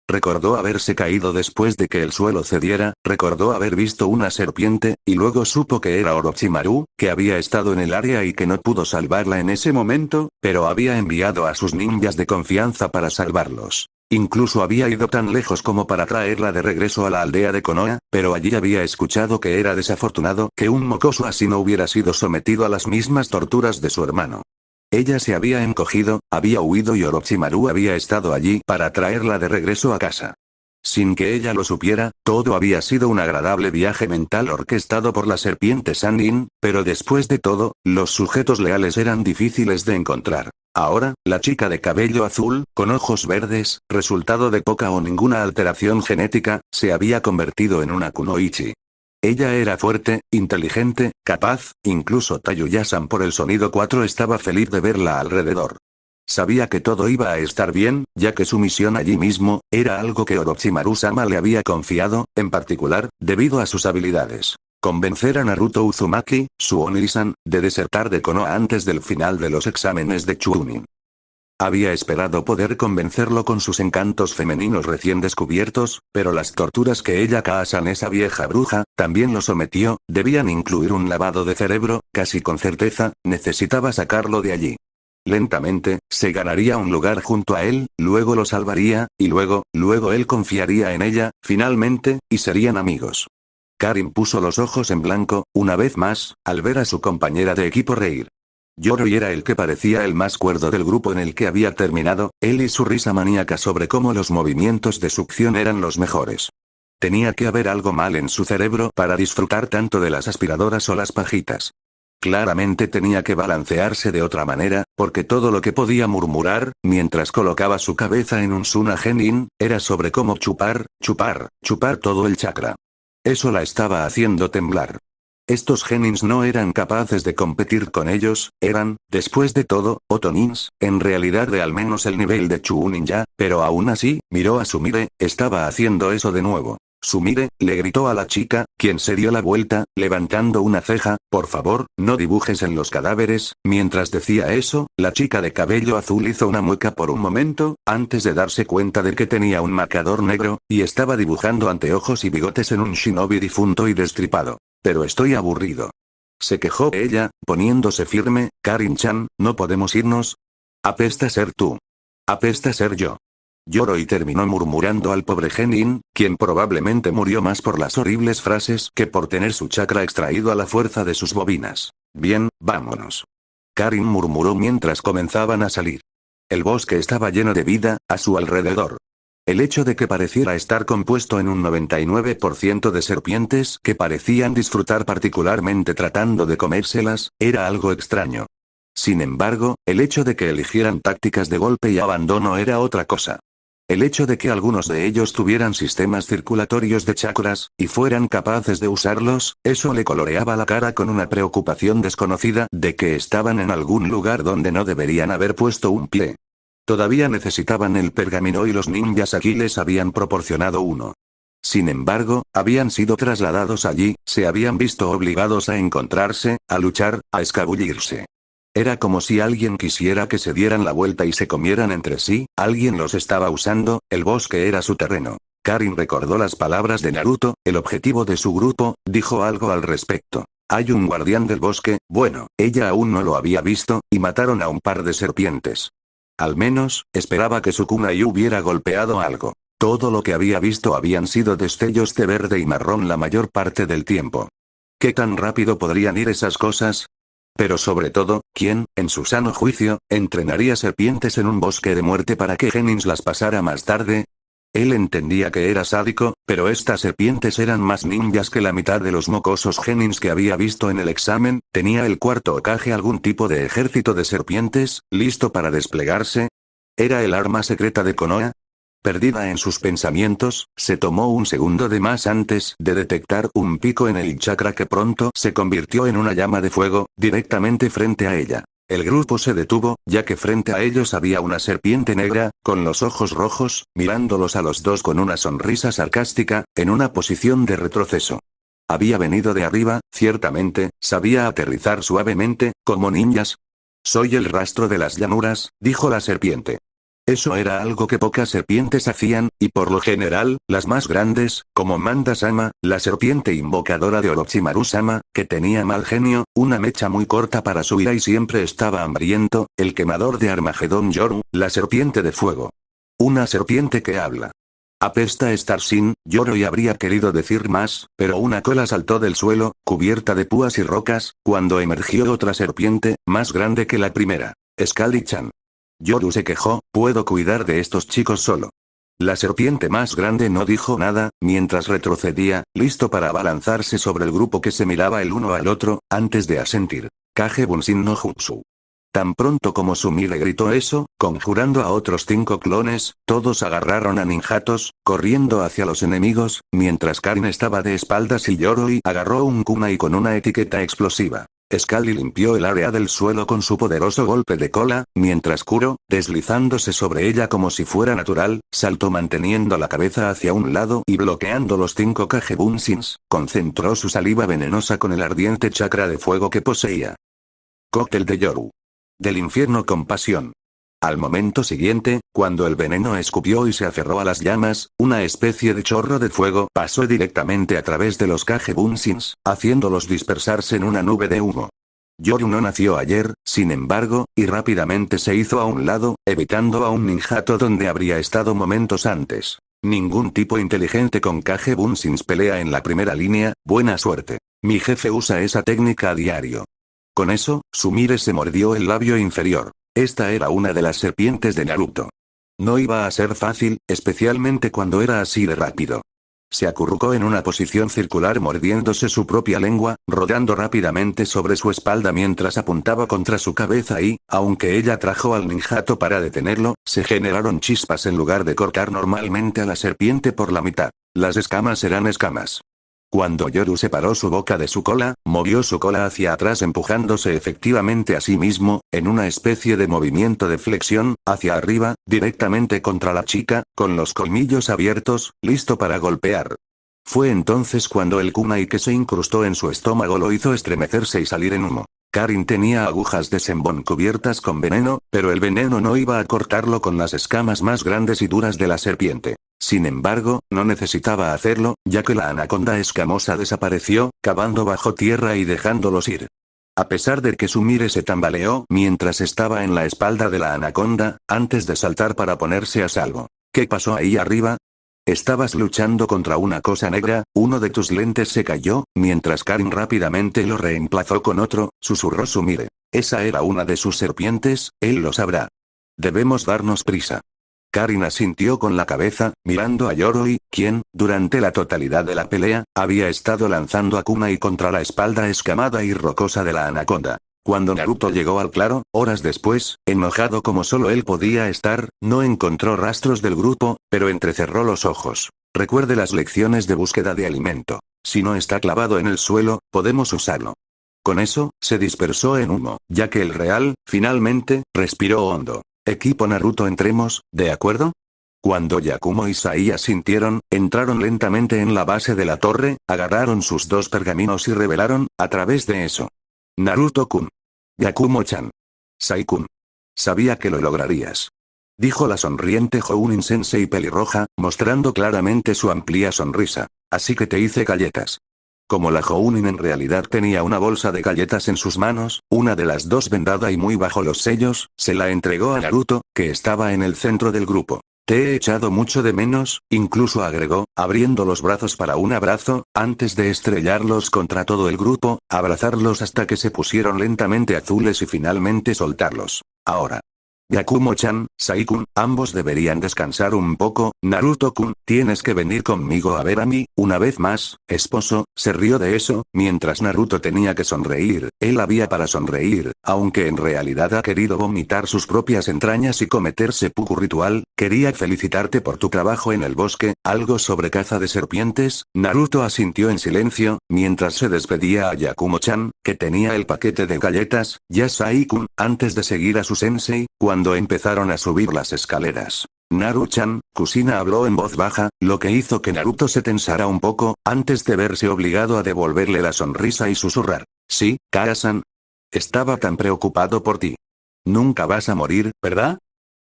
Recordó haberse caído después de que el suelo cediera, recordó haber visto una serpiente, y luego supo que era Orochimaru, que había estado en el área y que no pudo salvarla en ese momento, pero había enviado a sus ninjas de confianza para salvarlos. Incluso había ido tan lejos como para traerla de regreso a la aldea de Konoha, pero allí había escuchado que era desafortunado que un mocoso así no hubiera sido sometido a las mismas torturas de su hermano. Ella se había encogido, había huido y Orochimaru había estado allí para traerla de regreso a casa. Sin que ella lo supiera, todo había sido un agradable viaje mental orquestado por la serpiente Sannin, pero después de todo, los sujetos leales eran difíciles de encontrar. Ahora, la chica de cabello azul, con ojos verdes, resultado de poca o ninguna alteración genética, se había convertido en una kunoichi. Ella era fuerte, inteligente, capaz, incluso Tayuya-san por el sonido 4 estaba feliz de verla alrededor. Sabía que todo iba a estar bien, ya que su misión allí mismo, era algo que Orochimaru-sama le había confiado, en particular, debido a sus habilidades. Convencer a Naruto Uzumaki, su Oni-san, de desertar de Konoha antes del final de los exámenes de Chunin. Había esperado poder convencerlo con sus encantos femeninos recién descubiertos, pero las torturas que ella causan esa vieja bruja, también lo sometió, debían incluir un lavado de cerebro, casi con certeza, necesitaba sacarlo de allí. Lentamente, se ganaría un lugar junto a él, luego lo salvaría, y luego él confiaría en ella, finalmente, y serían amigos. Karin puso los ojos en blanco, una vez más, al ver a su compañera de equipo reír. Yoroi era el que parecía el más cuerdo del grupo en el que había terminado, él y su risa maníaca sobre cómo los movimientos de succión eran los mejores. Tenía que haber algo mal en su cerebro para disfrutar tanto de las aspiradoras o las pajitas. Claramente tenía que balancearse de otra manera, porque todo lo que podía murmurar, mientras colocaba su cabeza en un Suna Genin, era sobre cómo chupar todo el chakra. Eso la estaba haciendo temblar. Estos genins no eran capaces de competir con ellos, eran, después de todo, otonins, en realidad de al menos el nivel de Chunin ya, pero aún así, miró a Sumire, estaba haciendo eso de nuevo. Sumire, le gritó a la chica, quien se dio la vuelta, levantando una ceja, por favor, no dibujes en los cadáveres. Mientras decía eso, la chica de cabello azul hizo una mueca por un momento, antes de darse cuenta de que tenía un marcador negro, y estaba dibujando anteojos y bigotes en un shinobi difunto y destripado. Pero estoy aburrido. Se quejó ella, poniéndose firme. Karin-chan, ¿no podemos irnos? Apesta ser tú. Apesta ser yo. Lloró y terminó murmurando al pobre Genin, quien probablemente murió más por las horribles frases que por tener su chakra extraído a la fuerza de sus bobinas. Bien, vámonos. Karin murmuró mientras comenzaban a salir. El bosque estaba lleno de vida, a su alrededor. El hecho de que pareciera estar compuesto en un 99% de serpientes que parecían disfrutar particularmente tratando de comérselas, era algo extraño. Sin embargo, el hecho de que eligieran tácticas de golpe y abandono era otra cosa. El hecho de que algunos de ellos tuvieran sistemas circulatorios de chakras, y fueran capaces de usarlos, eso le coloreaba la cara con una preocupación desconocida de que estaban en algún lugar donde no deberían haber puesto un pie. Todavía necesitaban el pergamino y los ninjas aquí les habían proporcionado uno. Sin embargo, habían sido trasladados allí, se habían visto obligados a encontrarse, a luchar, a escabullirse. Era como si alguien quisiera que se dieran la vuelta y se comieran entre sí, alguien los estaba usando, el bosque era su terreno. Karin recordó las palabras de Naruto, el objetivo de su grupo, dijo algo al respecto. Hay un guardián del bosque, bueno, ella aún no lo había visto, y mataron a un par de serpientes. Al menos, esperaba que su kunai hubiera golpeado algo. Todo lo que había visto habían sido destellos de verde y marrón la mayor parte del tiempo. ¿Qué tan rápido podrían ir esas cosas? Pero sobre todo, ¿quién, en su sano juicio, entrenaría serpientes en un bosque de muerte para que Genins las pasara más tarde? Él entendía que era sádico, pero estas serpientes eran más ninjas que la mitad de los mocosos genins que había visto en el examen. ¿Tenía el cuarto Hokage algún tipo de ejército de serpientes, listo para desplegarse? ¿Era el arma secreta de Konoha? Perdida en sus pensamientos, se tomó un segundo de más antes de detectar un pico en el chakra que pronto se convirtió en una llama de fuego, directamente frente a ella. El grupo se detuvo, ya que frente a ellos había una serpiente negra, con los ojos rojos, mirándolos a los dos con una sonrisa sarcástica, en una posición de retroceso. Había venido de arriba, ciertamente, sabía aterrizar suavemente, como ninjas. Soy el rastro de las llanuras, dijo la serpiente. Eso era algo que pocas serpientes hacían, y por lo general, las más grandes, como Manda-sama, la serpiente invocadora de Orochimaru-sama, que tenía mal genio, una mecha muy corta para su ira y siempre estaba hambriento, el quemador de Armagedón Yoru, la serpiente de fuego. Una serpiente que habla. Apesta estar sin, Yoroi habría querido decir más, pero una cola saltó del suelo, cubierta de púas y rocas, cuando emergió otra serpiente, más grande que la primera. Scully-chan. Yoru se quejó, puedo cuidar de estos chicos solo. La serpiente más grande no dijo nada, mientras retrocedía, listo para abalanzarse sobre el grupo que se miraba el uno al otro, antes de asentir. Kage Bunshin no Jutsu. Tan pronto como Sumire gritó eso, conjurando a otros 5 clones, todos agarraron a ninjatos, corriendo hacia los enemigos, mientras Karin estaba de espaldas y Yoroi agarró un kunai con una etiqueta explosiva. Scully limpió el área del suelo con su poderoso golpe de cola, mientras Kuro, deslizándose sobre ella como si fuera natural, saltó manteniendo la cabeza hacia un lado y bloqueando los 5 Kage Bunshins, concentró su saliva venenosa con el ardiente chakra de fuego que poseía. Cóctel de Yoru. Del infierno con pasión. Al momento siguiente, cuando el veneno escupió y se aferró a las llamas, una especie de chorro de fuego pasó directamente a través de los Kage Bunshins, haciéndolos dispersarse en una nube de humo. Yoru no nació ayer, sin embargo, y rápidamente se hizo a un lado, evitando a un ninjato donde habría estado momentos antes. Ningún tipo inteligente con Kage Bunshins pelea en la primera línea, buena suerte. Mi jefe usa esa técnica a diario. Con eso, Sumire se mordió el labio inferior. Esta era una de las serpientes de Naruto. No iba a ser fácil, especialmente cuando era así de rápido. Se acurrucó en una posición circular mordiéndose su propia lengua, rodando rápidamente sobre su espalda mientras apuntaba contra su cabeza y, aunque ella trajo al ninjato para detenerlo, se generaron chispas en lugar de cortar normalmente a la serpiente por la mitad. Las escamas eran escamas. Cuando Yoru separó su boca de su cola, movió su cola hacia atrás empujándose efectivamente a sí mismo, en una especie de movimiento de flexión, hacia arriba, directamente contra la chica, con los colmillos abiertos, listo para golpear. Fue entonces cuando el kunai que se incrustó en su estómago lo hizo estremecerse y salir en humo. Karin tenía agujas de senbon cubiertas con veneno, pero el veneno no iba a cortarlo con las escamas más grandes y duras de la serpiente. Sin embargo, no necesitaba hacerlo, ya que la anaconda escamosa desapareció, cavando bajo tierra y dejándolos ir. A pesar de que Sumire se tambaleó mientras estaba en la espalda de la anaconda, antes de saltar para ponerse a salvo. ¿Qué pasó ahí arriba? Estabas luchando contra una cosa negra, uno de tus lentes se cayó, mientras Karin rápidamente lo reemplazó con otro, susurró Sumire. Esa era una de sus serpientes, él lo sabrá. Debemos darnos prisa. Karin asintió con la cabeza, mirando a Yoroi, quien, durante la totalidad de la pelea, había estado lanzando a kunai contra la espalda escamada y rocosa de la anaconda. Cuando Naruto llegó al claro, horas después, enojado como solo él podía estar, no encontró rastros del grupo, pero entrecerró los ojos. Recuerde las lecciones de búsqueda de alimento. Si no está clavado en el suelo, podemos usarlo. Con eso, se dispersó en humo, ya que el real, finalmente, respiró hondo. Equipo Naruto, entremos, ¿de acuerdo? Cuando Yakumo y Sai asintieron, entraron lentamente en la base de la torre, agarraron sus 2 pergaminos y revelaron, a través de eso. Naruto-kun. Yakumo-chan. Sai-kun. Sabía que lo lograrías. Dijo la sonriente Jounin Sensei pelirroja, mostrando claramente su amplia sonrisa. Así que te hice galletas. Como la Jounin en realidad tenía una bolsa de galletas en sus manos, una de las 2 vendada y muy bajo los sellos, se la entregó a Naruto, que estaba en el centro del grupo. Te he echado mucho de menos, incluso agregó, abriendo los brazos para un abrazo, antes de estrellarlos contra todo el grupo, abrazarlos hasta que se pusieron lentamente azules y finalmente soltarlos. Ahora. Yakumo-chan, Sai-kun, ambos deberían descansar un poco. Naruto-kun, tienes que venir conmigo a ver a mí, una vez más, esposo. Se rió de eso, mientras Naruto tenía que sonreír. Él había para sonreír, aunque en realidad ha querido vomitar sus propias entrañas y cometer seppuku ritual. Quería felicitarte por tu trabajo en el bosque, algo sobre caza de serpientes. Naruto asintió en silencio, mientras se despedía a Yakumo-chan, que tenía el paquete de galletas. Ya Sai-kun, antes de seguir a su sensei, cuando empezaron a subir las escaleras. Naru-chan, Kusina habló en voz baja, lo que hizo que Naruto se tensara un poco, antes de verse obligado a devolverle la sonrisa y susurrar. Sí, Kara-san. Estaba tan preocupado por ti. Nunca vas a morir, ¿verdad?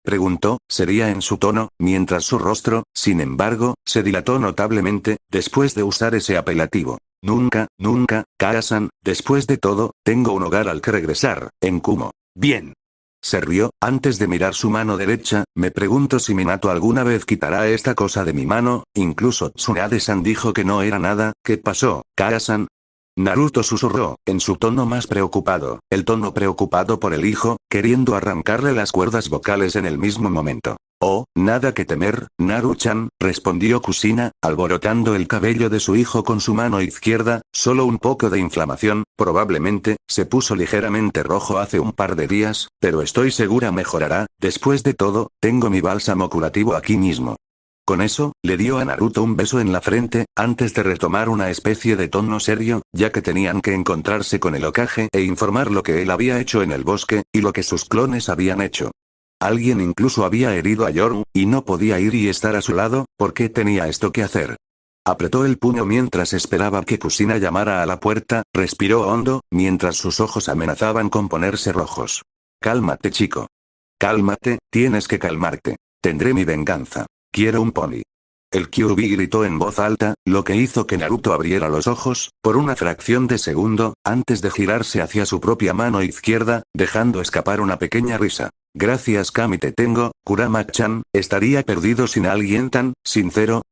Preguntó, sería en su tono, mientras su rostro, sin embargo, se dilató notablemente, después de usar ese apelativo. Nunca, nunca, Kara-san, después de todo, tengo un hogar al que regresar, en Kumo. Bien. Se rió, antes de mirar su mano derecha. Me pregunto si Minato alguna vez quitará esta cosa de mi mano. Incluso Tsunade-san dijo que no era nada. ¿Qué pasó, Kara-san? Naruto susurró, en su tono más preocupado, el tono preocupado por el hijo, queriendo arrancarle las cuerdas vocales en el mismo momento. Oh, nada que temer, Naru-chan, respondió Kusina, alborotando el cabello de su hijo con su mano izquierda, solo un poco de inflamación, probablemente, se puso ligeramente rojo hace un par de días, pero estoy segura mejorará. Después de todo, tengo mi bálsamo curativo aquí mismo. Con eso, le dio a Naruto un beso en la frente, antes de retomar una especie de tono serio, ya que tenían que encontrarse con el Hokage e informar lo que él había hecho en el bosque, y lo que sus clones habían hecho. Alguien incluso había herido a Yoru, y no podía ir y estar a su lado, porque tenía esto que hacer. Apretó el puño mientras esperaba que Kusina llamara a la puerta, respiró hondo, mientras sus ojos amenazaban con ponerse rojos. Cálmate, chico. Cálmate, tienes que calmarte. Tendré mi venganza. Quiero un pony. El Kyuubi gritó en voz alta, lo que hizo que Naruto abriera los ojos, por una fracción de segundo, antes de girarse hacia su propia mano izquierda, dejando escapar una pequeña risa. Gracias Kami te tengo, Kurama-chan, ¿estaría perdido sin alguien tan sincero?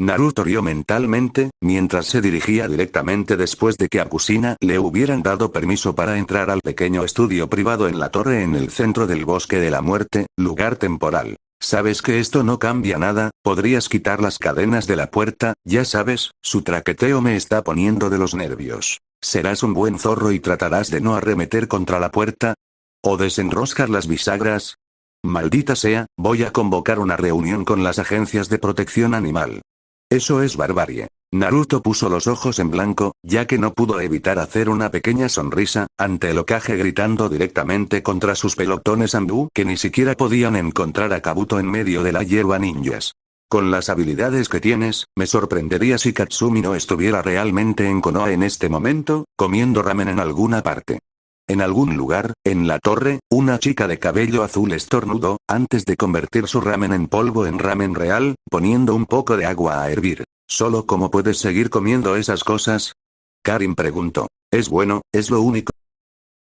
Naruto rió mentalmente, mientras se dirigía directamente después de que a Kusina le hubieran dado permiso para entrar al pequeño estudio privado en la torre en el centro del bosque de la muerte, lugar temporal. Sabes que esto no cambia nada, podrías quitar las cadenas de la puerta, ya sabes, su traqueteo me está poniendo de los nervios. ¿Serás un buen zorro y tratarás de no arremeter contra la puerta? ¿O desenroscar las bisagras? Maldita sea, voy a convocar una reunión con las agencias de protección animal. Eso es barbarie. Naruto puso los ojos en blanco, ya que no pudo evitar hacer una pequeña sonrisa, ante el Hokage gritando directamente contra sus pelotones Anbu que ni siquiera podían encontrar a Kabuto en medio de la hierba ninjas. Con las habilidades que tienes, me sorprendería si Katsumi no estuviera realmente en Konoha en este momento, comiendo ramen en alguna parte. En algún lugar, en la torre, una chica de cabello azul estornudó, antes de convertir su ramen en polvo en ramen real, poniendo un poco de agua a hervir. ¿Solo cómo puedes seguir comiendo esas cosas? Karin preguntó. Es bueno, es lo único